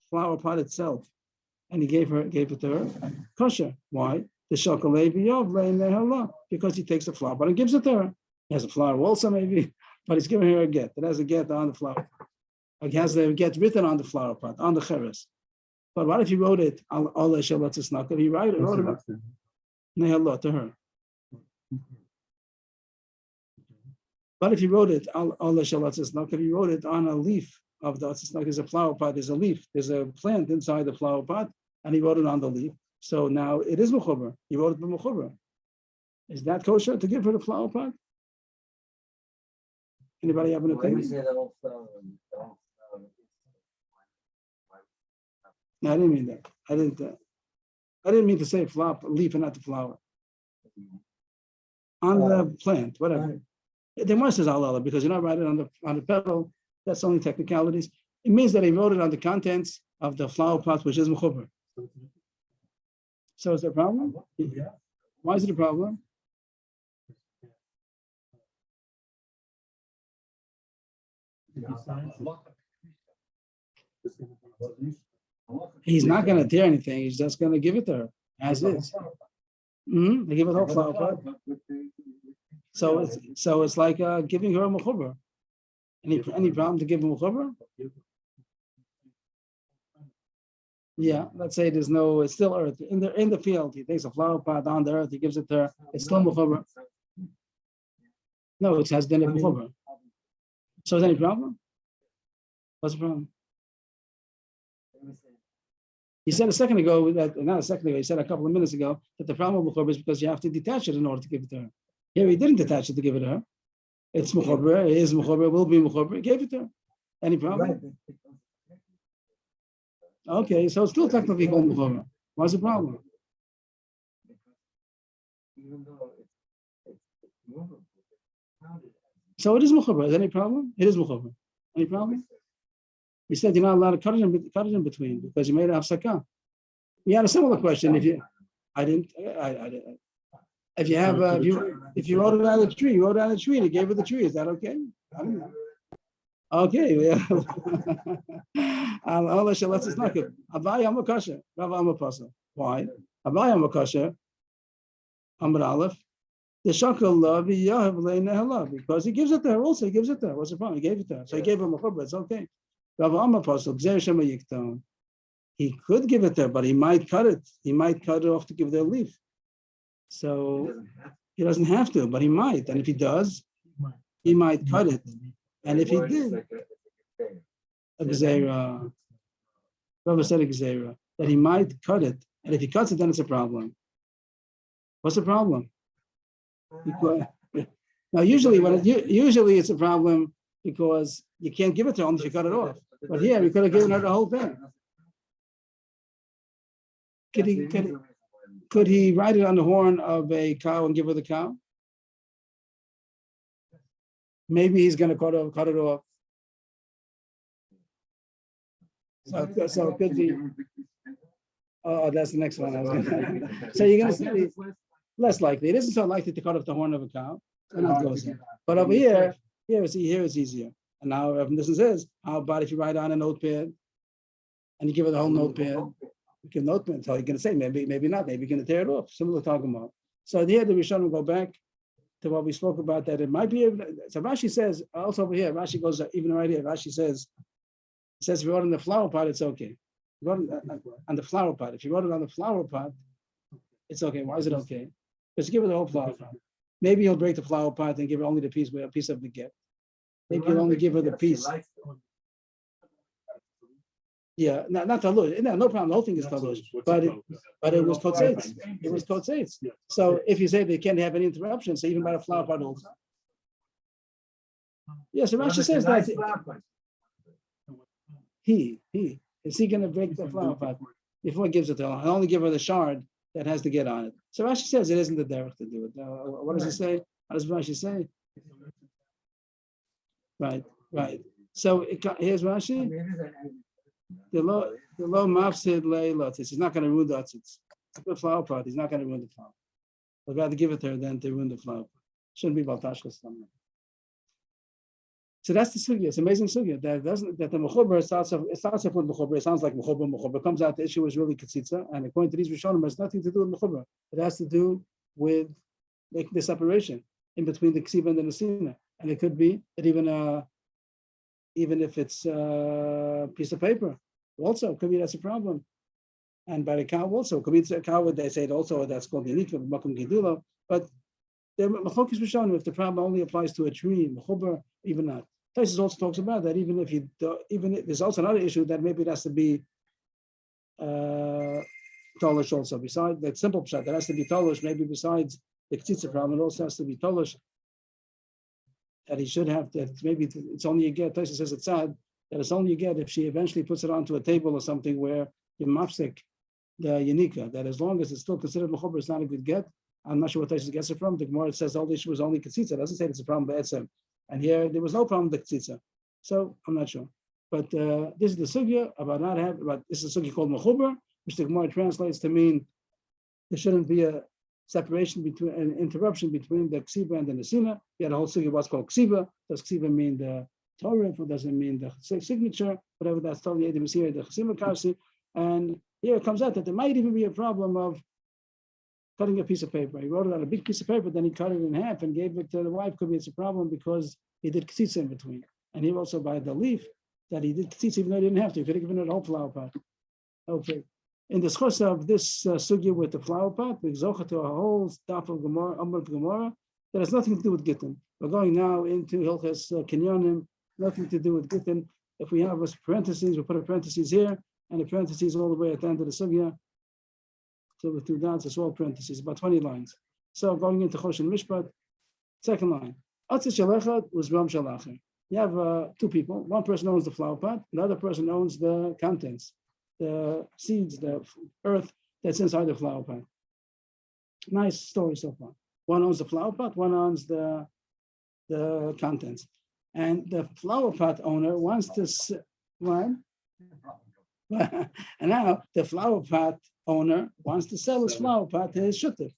Speaker 1: flower pot itself, and he gave it to her, kosher. Why? Because he takes the flower pot and gives it to her. He has a flower also maybe, but he's giving her a get. It has a get on the flower. It has the get written on the flower pot, on the cheres. But what if he wrote it, if he wrote it to her? But if he wrote it, if he wrote it on a leaf of the atzisnak, there's a flower pot, there's a leaf, there's a plant inside the flower pot, and he wrote it on the leaf. So now it is mechuber. He wrote it to mechuber. Is that kosher to give her the flower pot? Anybody have an opinion?
Speaker 2: Say the whole flower.
Speaker 1: No, I didn't mean that. I didn't mean to say leaf and not the flower. On the plant, whatever. The Gemara says halala because you're not writing on the petal. That's only technicalities. It means that he wrote it on the contents of the flower pot, which is mechuber. So is there a problem? Why is it a problem? He's not going to tear anything. He's just going to give it to her as is. They give it whole flower pot. So it's like giving her a mechuber. Any problem to give a mechuber? Yeah, let's say it's still earth in the field. He takes a flower pot on the earth. He gives it to her. It's still mechuber. No, it has been a mechuber. So is there any problem? What's the problem? He said a second ago that not a second ago. He said a couple of minutes ago that the problem with mechuber is because you have to detach it in order to give it to her. Here he didn't detach it to give it to her. It's mechuber. It is mechuber. Will be mechuber. He gave it to her. Any problem? Okay, so it's still technically called mechuber. What's the problem? So it is mechuber. Is there any problem? It is mechuber. Any problem? He said you're not allowed to cut it in between because you made a hafsaka. We had a similar question. If you wrote it on a tree, you wrote it on a tree and you gave her the tree. Is that okay? I don't know. Okay. Let's just knock it. Abai Amakasha, Rav Amapasa. Why? Abai Amakasha, Amar Aleph. The shakal love because he gives it to her. Also, he gives it to her. What's the problem? He gave it to her, so he gave him a chubba. It's okay. Rav Amapasa, he could give it to her, but he might cut it. He might cut it off to give her a leaf. So he doesn't have to, but he might. And if he does, he might cut it. And if he did, a gzeira, Rabbi said a gzeira, that he might cut it. And if he cuts it, then it's a problem. What's the problem? Now, usually it's a problem because you can't give it to him unless you cut it off. But here, he could have given her the whole thing. Could he ride it on the horn of a cow and give her the cow? Maybe he's going to cut it off. So could he? Oh, that's the next one. So you're going to say less likely. It isn't so likely to cut off the horn of a cow. But over here it's easier. And now Rav Nissen says, how about if you write on a notepad and you give her the whole notepad? You give notepad. So you're going to say maybe not. Maybe you're going to tear it off. Similar talking about. So here the Rishon will go back to what we spoke about, that it might be. So Rashi says also over here. Rashi goes even right here. Rashi says if you wrote it in the flower pot, it's okay. You wrote it on the flower pot. If you wrote it on the flower pot, it's okay. Why is it okay? Because you give it the whole flower pot. Maybe he'll break the flower pot and give her only the piece of the gift. Maybe he'll only give her the piece. Yeah, not talush. No problem. The whole thing is talush. But it was kotzetz. It was kotzetz. So if you say they can't have any interruption, so even by the flower pot also. Yeah, so Rashi says that is he going to break the flower pot before he gives it to her? I'll only give her the shard that has to get on it. So Rashi says it isn't the derech to do it. What does he say? What does Rashi say? Right. So here's Rashi. The low mafsid leilotis. He's not going to ruin the otzitz. The flower pot. He's not going to ruin the flower. I'd rather give it to her than to ruin the flower. Shouldn't be baltashkas. So that's the sugya. It's amazing sugya that the mechuber starts off with mechuber. It sounds like mechuber. Comes out the issue is really katzitza, and according to these rishonim, it has nothing to do with mechuber. It has to do with making the separation in between the ksiva and the nesina. And it could be that even if it's a piece of paper, also could be that's a problem. And by the cow also could be a cow. They say it also that's called the nikah makom gedula. But the machokis rishonim, if the problem only applies to a tree, mechuber, even not. Taisus also talks about that even if there's also another issue that maybe it has to be tolish also. Besides that simple pshat, that has to be tolish. Maybe besides the ktitza problem, it also has to be tolish. That he should have that. Maybe it's only a get. Taisus says it's sad that it's only a get if she eventually puts it onto a table or something where you mafsek the Yanika, that as long as it's still considered mechuber, it's not a good get. I'm not sure what Taisus gets it from. The Gemara says all the issue was only Katzitza. It doesn't say it's a problem by Etzem. And here there was no problem with the Katzitza. So I'm not sure. But this is the sugya about not having, this is a sugya called mechuber, which the Gemara translates to mean there shouldn't be a separation between, an interruption between the ksiba and the nesina. You had a whole sugya what's called ksiba. Does ksiba mean the Torah, or does it mean the signature? Whatever that's totally the Messiah, the chasima karsi. And here it comes out that there might even be a problem of cutting a piece of paper. He wrote it on a big piece of paper, then he cut it in half and gave it to the wife. Could be it's a problem because he did ksitza in between. And he also by the leaf that he did ksitza even though he didn't have to. He could have given it a whole flower pot. Okay. In the course of this sugya with the flower pot, we zocha to a whole daf of Gemara, of Gemara, that has nothing to do with gitin. We're going now into Hilchas Kinyanim, nothing to do with gitin. If we have a parentheses, we'll put a parentheses here, and a parentheses all the way at the end of the sugya. So with 2 dots, it's all parentheses, about 20 lines. So going into Choshen Mishpat, second line. Atzis Shalechad was Ram Shalacher. You have 2 people. One person owns the flower pot, another person owns the contents, the seeds, the earth that's inside the flower pot. Nice story so far. One owns the flower pot, one owns the contents. And the flower pot owner wants to, what? And now the flower pot owner wants to sell his flower pot to his shuttif.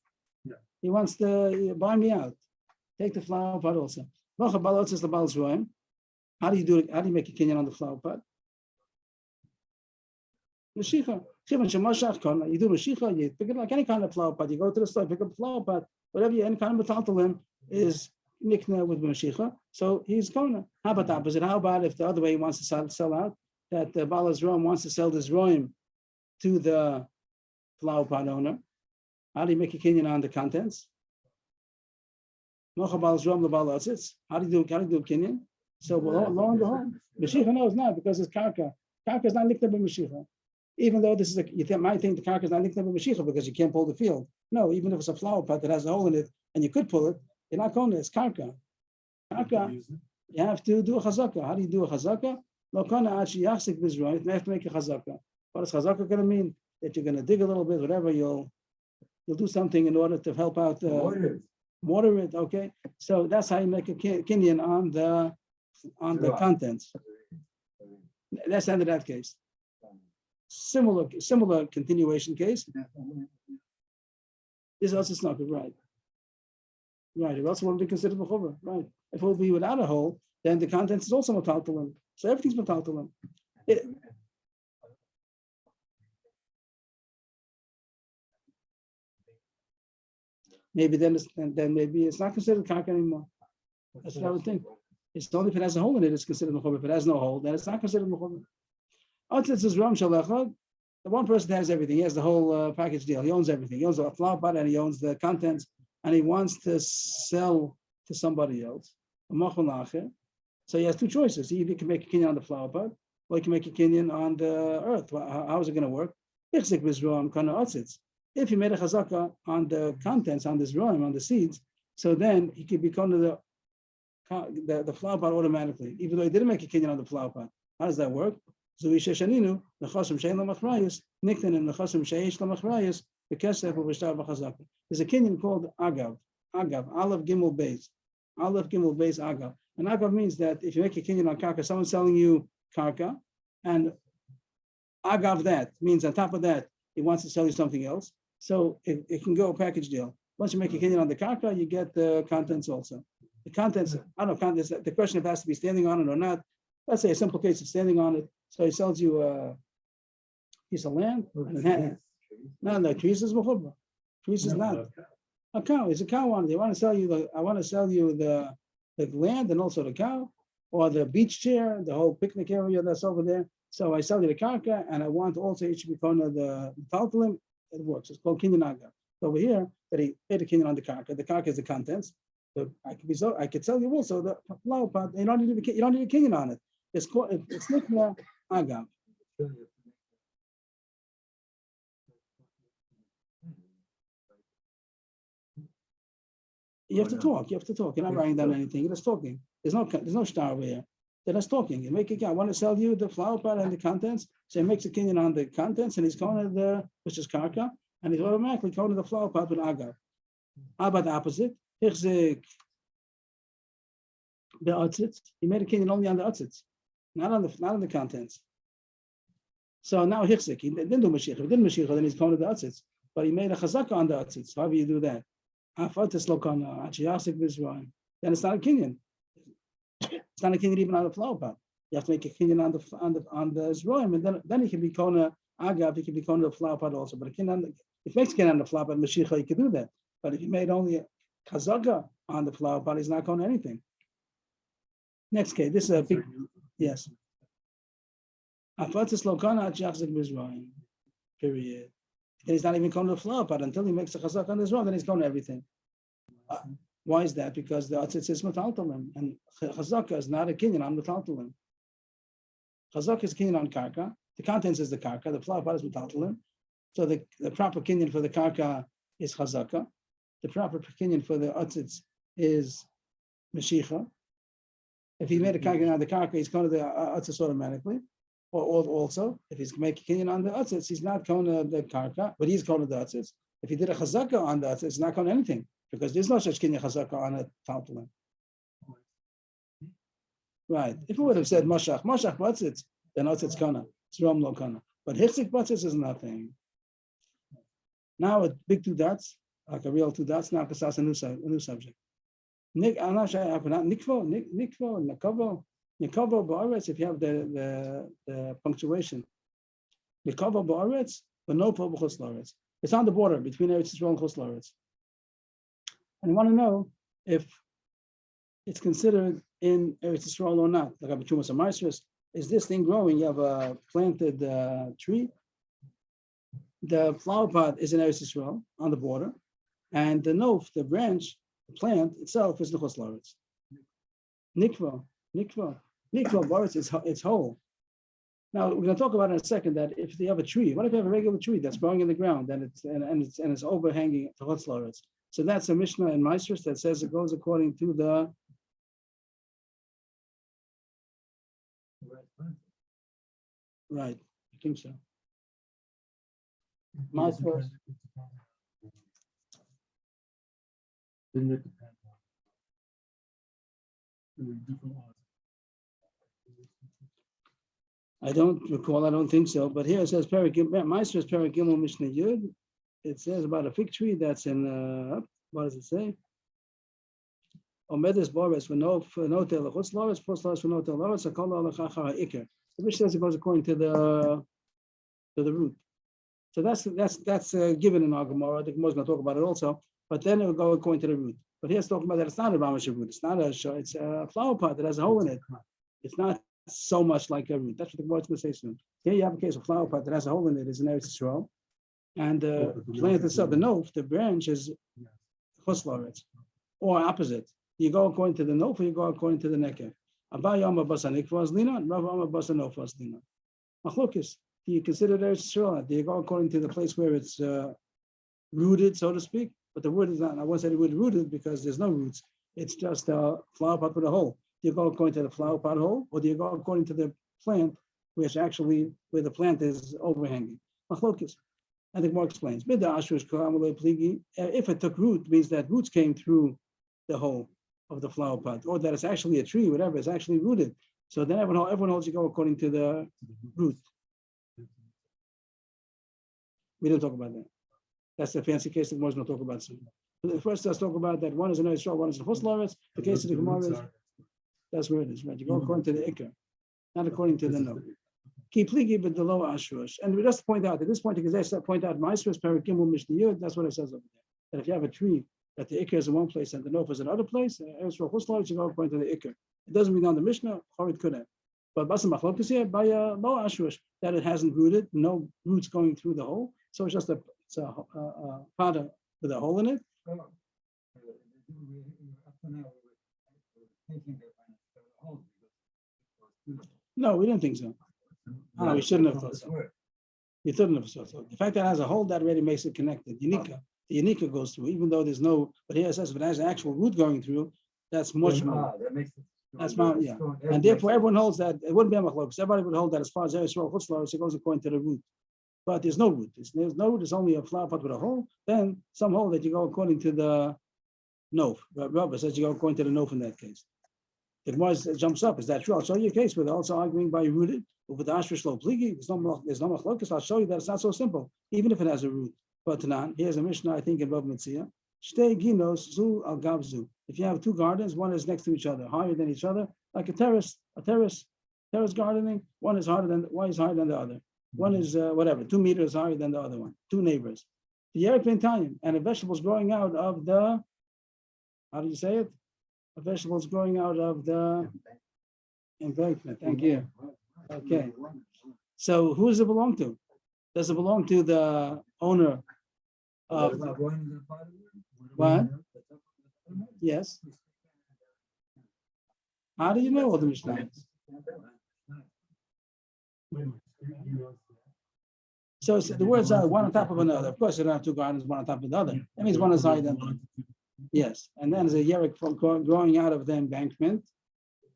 Speaker 2: Yeah.
Speaker 1: He wants to buy me out. Take the flower pot also. How do you do it? How do you make a kinyan on the flower pot? Mashicha. You do Mashicha, you pick it like any kind of flower pot. You go to the store, pick up a flower pot, whatever any kind of metaltalim is nikna with Mashicha. So he's going. How about the opposite? How about if the other way he wants to sell out? That the Baal Rom wants to sell this roim to the flower pot owner. How do you make a kinyan on the contents? How do you do a kinyan? So lo and behold, Mashiach knows not because it's karka. Karka is not nicked by Mashiach. Even though this is might think the karka is not nicked by Mashiach because you can't pull the field. No, even if it's a flower pot that has a hole in it and you could pull it, you're not going to. It's karka. Karka, you have to do a chazaka. How do you do a chazaka? Lo kana actually yachzik bizroy. You have to make a chazaka. What is chazaka going to mean? That you're going to dig a little bit, whatever. You'll do something in order to help out. Water it. Okay. So that's how you make a kinyan on the contents. That's the end of that case. Similar continuation case. This also is not good, right? Right. It also won't be considered mechuber, right? If it will be without a hole, then the contents is also metaltalim. So everything's metaltalim. Maybe then maybe it's not considered karka anymore. That's what I would think. It's only if it has a hole in it, it's considered mechuber. If it has no hole, then it's not considered mechuber. The one person has everything. He has the whole package deal. He owns everything. He owns a flower pot and he owns the contents, and he wants to sell to somebody else. So he has 2 choices. He either can make a kinyan on the flower pot, or he can make a kinyan on the earth. How is it going to work? If he made a chazaka on the contents, on this roim, on the seeds, so then he could become the flower pot automatically, even though he didn't make a kinyan on the flower pot. How does that work? There's a kinyan called agav, aleph gimel beis, agav. And agav means that if you make a kinyan on karka, someone's selling you karka, and agav that means on top of that, he wants to sell you something else. So it can go a package deal. Once you make a kinyan on the karka, you get the contents also. The contents, I don't know, contents, the question if it has to be standing on it or not. Let's say a simple case of standing on it. So he sells you a piece of land. No, trees is mechuber. Trees is not. A cow. It's a cow on it. I want to sell you the land and also the cow, or the beach chair, the whole picnic area that's over there. So I sell you the karka, and I want also it should be called the metaltalim. It works. It's called kinyan agav. Over here, that he paid a kinyan on the karka. The karka is the contents. So I could sell you also the flower pot. You don't need a kinyan on it. It's nikna agav. You have to talk. You're not writing down anything. You're just talking. There's no star over here. Then that's talking. You make a, I want to sell you the flower pot and the contents. So he makes a kinyan on the contents, and he's going to the, which is karka, and he's automatically going to the flower pot with agav. How about the opposite? Hichzik the otzitz. He made a kinyan only on the otzitz, not on the contents. So now hichzik, he didn't do mashiach. If he didn't mashiach, then he's going to the otzitz. But he made a chazaka on the otzitz. How do you do that? Then it's not a kinyan. It's not a kinyan even on the flower pot. You have to make a kinyan on the zroim, and then he can be kona agav. He can be kona the flower pot also. But a kinyan, if he makes kinyan on the flower pot, mashiach, he can do that. But if he made only a chazaka on the flower pot, he's not kona anything. Next case, this is a big yes. Period. And he's not even going to the flower pot until he makes a chazak on the zroim, then he's going to everything. Why is that? Because the atzitz is metaltalim, and chazaka is not a kinyan on metaltalim. Chazaka is kinyan on karka. The contents is the karka. The flower pot is metaltalim. So the proper kinyan for the karka is chazaka. The proper kinyan for the atzitz is meshicha. If he made a kinyan on the karka, he's going to the atzitz automatically. Or also, if he's making kinyan on the atzitz, he's not going to the karka, but he's going to the atzitz. If he did a chazaka on the atzitz, it's not going to anything, because there's no such kinyan chazaka on a taltalim. Right. If it would have said mashach batzitz, then atzitz kana, zrom lo kana. But hichzik batzitz is nothing. Now with big two dots, like a real two dots, now kasas a new subject. Nikvo, nakavo. Nikavo ba'aretz, if you have the punctuation. Nikavo ba'aretz, but no po b'chutz la'aretz. It's on the border between Eretz Yisrael and Chutz la'aretz. And you want to know if it's considered in Eretz Yisrael or not. Like Abichumas and Maestros, is this thing growing? You have a planted tree. The flower pot is in Eretz Yisrael on the border, and the nof, the branch, the plant itself is the Chutz la'aretz. Nikvo. It's whole. Now we're going to talk about in a second that if you have a tree, what if you have a regular tree that's growing in the ground and it's overhanging the chutz la'aretz? So that's a Mishnah in Maestros that says it goes according to the right. I think so. Maestros.
Speaker 2: Didn't it depend on different laws?
Speaker 1: I don't recall. I don't think so. But here it says Maestros Paragimel Mishnah Yud. It says about a fig tree that's in. What does it say? Omedes boris for no tel chutz la'aretz, plus la'aretz for no tel la'aretz. Akol halacha achar ha'ikar. The Mishnah says it goes according to the root. So that's given in our Gemara. The Gemara is going to talk about it also. But then it will go according to the root. But here's talking about that it's not a Ramash root. It's not it's a flower pot that has a hole in it. It's not so much like a root. That's what the Gemara is going to say soon. Here you have a case of flower pot that has a hole in it. It's in Eretz Yisrael, and the plant itself, the nof, the branch is chutz la'aretz, or opposite. You go according to the nof, or you go according to the neker. Abaye Amar Basa Nikva Azlina, and Rav Amar Basa Nof Azlina. Machlokes. Do you consider Eretz Yisrael? Do you go according to the place where it's rooted, so to speak? But the wood is not. I won't say the wood rooted because there's no roots. It's just a flower pot with a hole. Do you go according to the flower pot hole, or do you go according to the plant, which actually where the plant is overhanging? Machlokes. I think more explains. If it took root, means that roots came through the hole of the flower pot, or that it's actually a tree, whatever, it's actually rooted. So then everyone holds you go according to the root. We don't talk about that. That's the fancy case that Gemara is going to talk about soon. First, let's talk about that one is in Israel, one is in chutz la'aretz. The case of the Gemara is that's where it is, right? You go according to the ikar, not according to the no. Keep pligi but the low ashrush. And we just point out at this point, because they point out Maestros Paragimel Mishnah Yud, that's what it says over there. That if you have a tree that the ikar is in one place and the nof is in another place, Israel chutz la'aretz, you go according to the ikar. It doesn't mean on the Mishnah, or it could have. But Basa Machlokes here by a low ashrush, that it hasn't rooted, no roots going through the hole. So it's just a pot with a hole in it. No, we didn't think so. No, we shouldn't have thought so. You shouldn't have thought so. The fact that it has a hole, that already makes it connected. The Unika goes through, even though there's no, but here it says if it has an actual root going through, that's much more.
Speaker 2: That makes it
Speaker 1: That's my, yeah. And therefore, everyone holds that it wouldn't be a machlokes. Everybody would hold that as far as Eretz Yisrael Chutz La'aretz, it goes according to the root. But there's no root. There's no root. It's only a flower pot with a hole. Then some hold that you go according to the nof. Rabbi says you go according to the nof in that case. The Gemara jumps up. Is that true? I'll show you a case where they're also arguing by rooted. With the ashrish lo pligi, there's no machlokes. I'll show you that it's not so simple, even if it has a root. But Tanan, here's a Mishnah, I think, in Bava Metzia. Shtei ginos zu al gavzu. If you have two gardens, one is next to each other, higher than each other, like a terrace gardening. One is higher than the other. One is 2 meters higher than the other one. Two neighbors. The Yerek Pentayim, and a vegetable's growing out of the. How do you say it? A vegetable's growing out of the embankment. Thank you. Okay. So who does it belong to? Does it belong to the owner of what? Yes. How do you know all the Mishnahs? So the words are one on top of another. Of course, you don't have two gardens, one on top of the other. That means one is higher than the other. Yes. And then there's a yerek growing out of the embankment,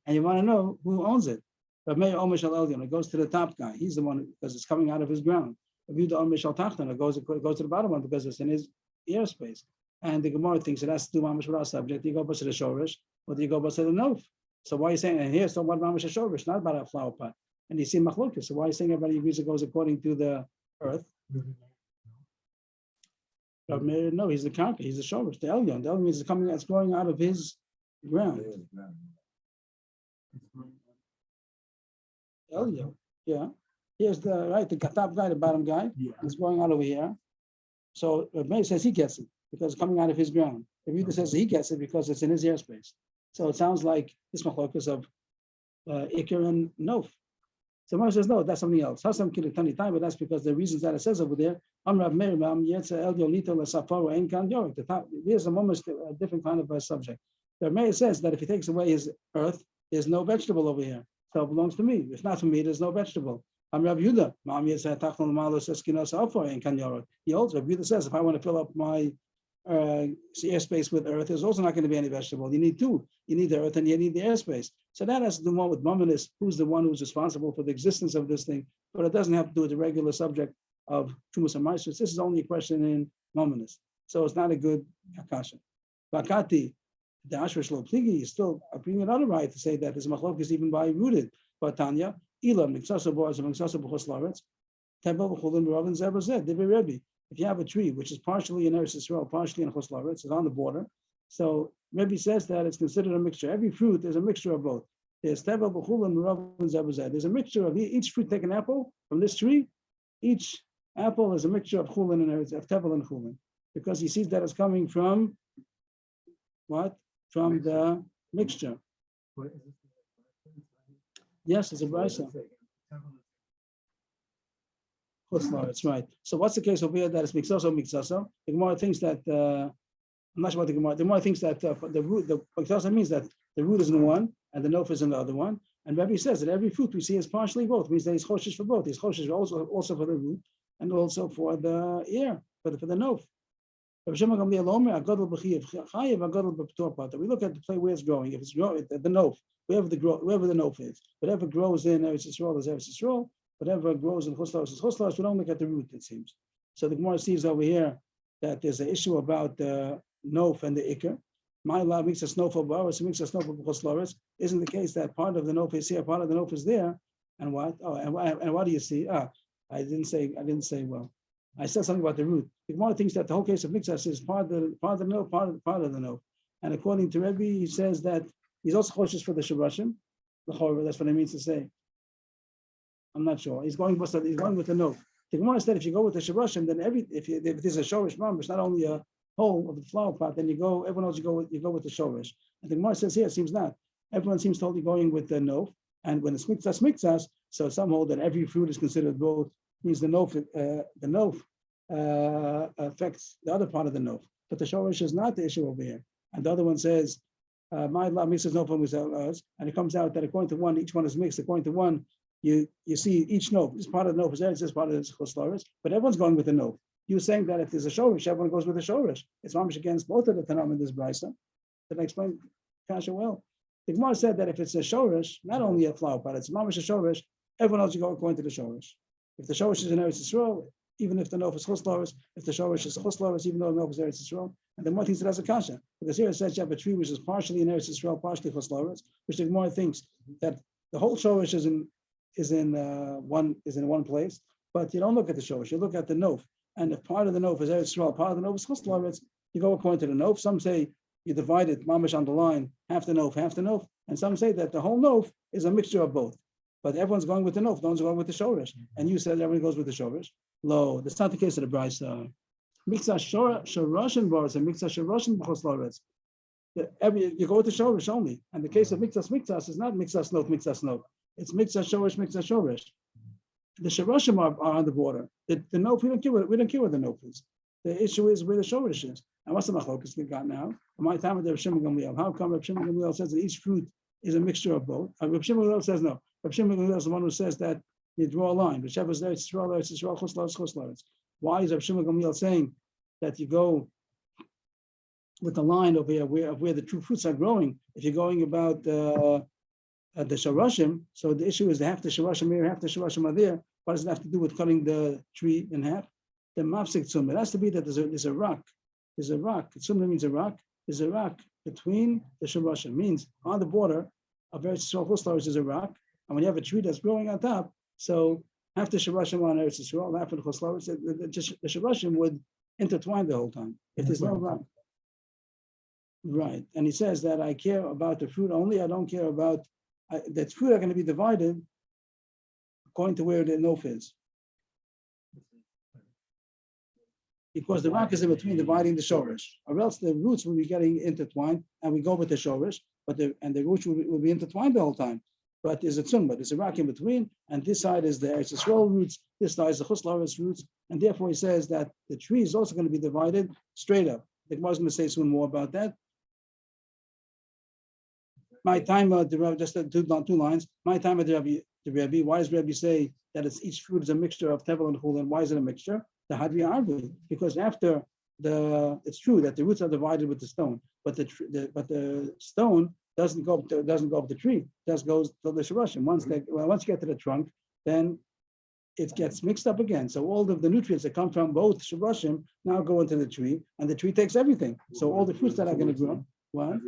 Speaker 1: and you want to know who owns it. But Meir Omer Shal Elyon, it goes to the top guy. He's the one because it's coming out of his ground. If Omer Shal Tachton, it goes to the bottom one because it's in his airspace. And the Gemara thinks it has to do mamash with our subject. You go to the shorish, or do you go to the nof? So why are you saying? And here's so what mamash shorish, not about a flower pot. And you see machlokas. So why are you saying everybody agrees it goes according to the earth? No, he's the conquer. He's the shorish. The Elyon. The Elyon is coming. It's growing out of his ground. Elyon. Yeah. Here's the top guy, the bottom guy. Yeah. He's going out over here. So Meir says he gets it because it's coming out of his ground. The Rita says he gets it because it's in his airspace. So it sounds like this machlokas of Iker and Nof. So Meir says no, that's something else. Hasam Kiritani time, but that's because the reasons that it says over there. There's a moment, a different kind of a subject. The Meir says that if he takes away his earth, there's no vegetable over here. So it belongs to me. If not for me, there's no vegetable. I'm Rav Yehuda. He holds, Rav Yehuda says, if I want to fill up my airspace with earth, there's also not going to be any vegetable. You need two. You need the earth and you need the airspace. So that has to do more with Mamonis, who's the one who's responsible for the existence of this thing. But it doesn't have to do with the regular subject of Trumas and Maestros. This is only a question in Mamonis. So it's not a good akasha. Bakati, the Ashrash Lo Pligi is still bringing another right to say that this machlok is even by rooted. But Tanya, Ila Mixasa Boaz and Mixasa B'chos Laretz, Tebel B'chulim B'Ravin Zeber Zed, Divi Rebbe. If you have a tree which is partially in Eretz Yisrael, partially in Chos Laretz, it's on the border. So Rebbe says that it's considered a mixture. Every fruit is a mixture of both. There's Tebel B'chulim B'Ravin Zeber Zed. There's a mixture of each fruit. Take an apple from this tree. Each apple is a mixture of Chulin and Eretz, of Tebel and Chulin, because he sees that it's coming from what? From the mixture. Yes, it's a brisa. That's right. So what's the case over here that is mixoso? The Gemara thinks that I'm not sure what the Gemara. The Gemara thinks that the root, the mixoso means that the root is in one and the nof is in the other one. And Rabbi says that every fruit we see is partially both. It means that he's choshesh for both. He's choshesh also for the root and also for the ear, for the nof. We look at the place where it's growing. If it's growing, the nof, wherever the nof is, whatever grows in Eretz Yisrael is Eretz Yisrael. Whatever grows in Chos Laretz is Chos Laretz. We don't look at the root, it seems. So the Gemara sees over here that there's an issue about the nof and the ikr. My law makes us nof of ours, makes us nof of Chos Laretz. Isn't the case that part of the nof is here, part of the nof is there, and what? Oh, and what do you see? I didn't say well. I said something about the root. The Gemara thinks that the whole case of mixas is part of the nof, part of the nof. And according to Rebbe, he says that he's also cautious for the shabashim. That's what it means to say. I'm not sure. He's going with the note. The Gemara said if you go with the shabashim, then if there's a shorish mamish, not only a hole of the flower pot, then everyone else you go with the shorish. And the Gemara says here it seems not. Everyone seems totally going with the nof. And when it's mixas, so some hold that every fruit is considered both. Means the nof affects the other part of the nof, but the shorish is not the issue over here. And the other one says, "My law mixes nof with us," and it comes out that according to one, each one is mixed. According to one, you see each nof. This part of the nof is Eretz, this part of the Chos Laretz, but everyone's going with the nof. You're saying that if there's a shorish, everyone goes with the shorish. It's mamish against both of the tanam in this brisa. Did I explain Kasha well? The Gemara said that if it's a shorish, not only a flower pot, it's mamish a shorish, everyone else should go according to the shorish. If the shorish is in Eretz Yisrael, even if the nof is chus, if the shorish is chus, even though the nof is Eretz Yisrael, and the Gemara thinks it has a kasha. Because here it says you have a tree which is partially in Eretz Yisrael, partially chus, which the Gemara thinks that the whole shorish is in one place, but you don't look at the shorish, you look at the nof. And if part of the nof is Eretz Yisrael, part of the nof is chus, you go according to the nof. Some say you divide it mamish on the line, half the nof, and some say that the whole nof is a mixture of both. But everyone's going with the nof, no one's going with the shorish. And you said everyone goes with the shorish. Lo, that's not the case of the brisa. Mixas shorashin bars and mixas shorashin b'chos loretz. You go with the shorish only. And the case of mixas is not mixas nof. It's mixas shorish. The shorashim are on the border. The nof, we don't care where the nof is. The issue is where the shorish is. And what's the machlokes we got now? My time with Reb Shimon Gamliel. How come Reb Shimon Gamliel says that each fruit is a mixture of both? Reb Shimon Gamliel says no. Reb Shimon Gamliel is the one who says that you draw a line. Whichever is there, it's chus. Why is Reb Shimon Gamliel saying that you go with the line of where the true fruits are growing? If you're going about the shorashim, so the issue is half the shorashim here, half the shorashim are there. What does it have to do with cutting the tree in half? The mafsik tzum. It has to be that there's a rock. There's a rock. Tzum means a rock. There's a rock between the shorashim. Means on the border of Eretz Yisrael chus is a rock, and when you have a tree that's growing on top, so half the shorashim on Eretz Yisrael, half of the chus, the shorashim would intertwine the whole time if there's no rock. Right, and he says that I care about the fruit only. I don't care about that fruit are going to be divided according to where the nof is. Because the rock is in between dividing the shorish, or else the roots will be getting intertwined, and we go with the shorish, but the roots will be intertwined the whole time. But there's a tzumba, there's a rock in between, and this side is the Eretz Yisrael roots, this side is the chus roots, and therefore he says that the tree is also going to be divided straight up. The Gemara is going to say soon more about that. My time, just two lines. My time at the Rebbe. Why does Rebbe say that each fruit is a mixture of tevel and chulin? Why is it a mixture? The Hadri Arvi, because after it's true that the roots are divided with the stone, but the stone doesn't go up the tree, just goes to the shorashim. Once you get to the trunk, then it gets mixed up again. So all of the nutrients that come from both shorashim now go into the tree, and the tree takes everything. So all the fruits that are going to grow, what?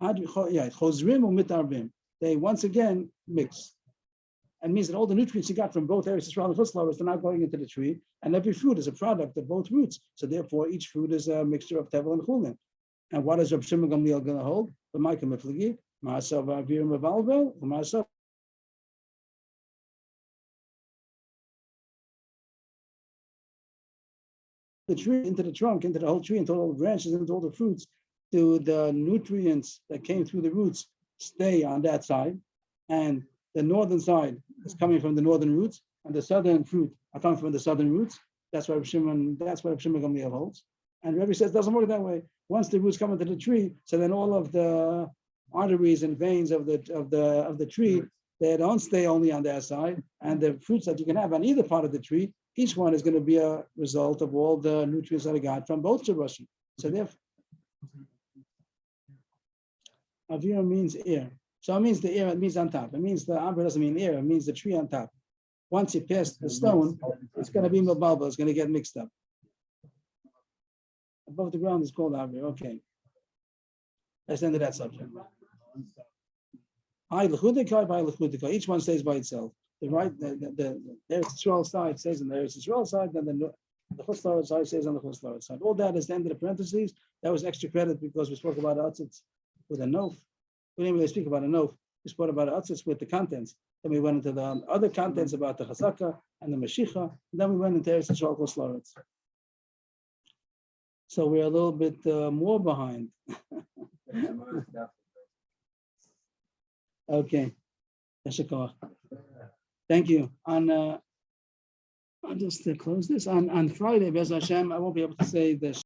Speaker 1: Yeah, chozrim or mitarbim. They once again mix. And means that all the nutrients you got from both Eretz Yisrael and chus they're not going into the tree, and every fruit is a product of both roots. So therefore, each fruit is a mixture of tevel and chulin. And what is Reb Shimon Gamliel going to hold? The Micah Miflagi, Ma'asav Avirim Avalvel, Ma'asav. The tree into the trunk, into the whole tree, into all the branches, into all the fruits, to the nutrients that came through the roots stay on that side, and the northern side is coming from the northern roots, and the southern fruit are coming from the southern roots. That's what Reb Shimon Gamliel holds. And Rebbe says it doesn't work that way. Once the roots come into the tree, so then all of the arteries and veins of the tree, they don't stay only on their side, and the fruits that you can have on either part of the tree, each one is going to be a result of all the nutrients that I got from both shorashim. So therefore, Avira means air. So it means the air, it means on top. It means the Avra doesn't mean air, it means the tree on top. Once you pass the stone, it's going to be mababa, it's going to get mixed up. Above the ground is called Avra. Okay. Let's end of that subject. Each one stays by itself. The Eretz Yisrael side stays on the Eretz Yisrael side, then the chus side stays on the chus side. All that is the end of the parentheses. That was extra credit because we spoke about atzitz with a nof. We didn't really speak about a nof. We spoke about atzitz with the contents. Then we went into the other contents about the chasaka and the mashicha. And then we went into Eretz Yisrael chus laretz. So we're a little bit more behind. Okay. Thank you. I'll just close this. On Friday, Bez Hashem, I won't be able to say this.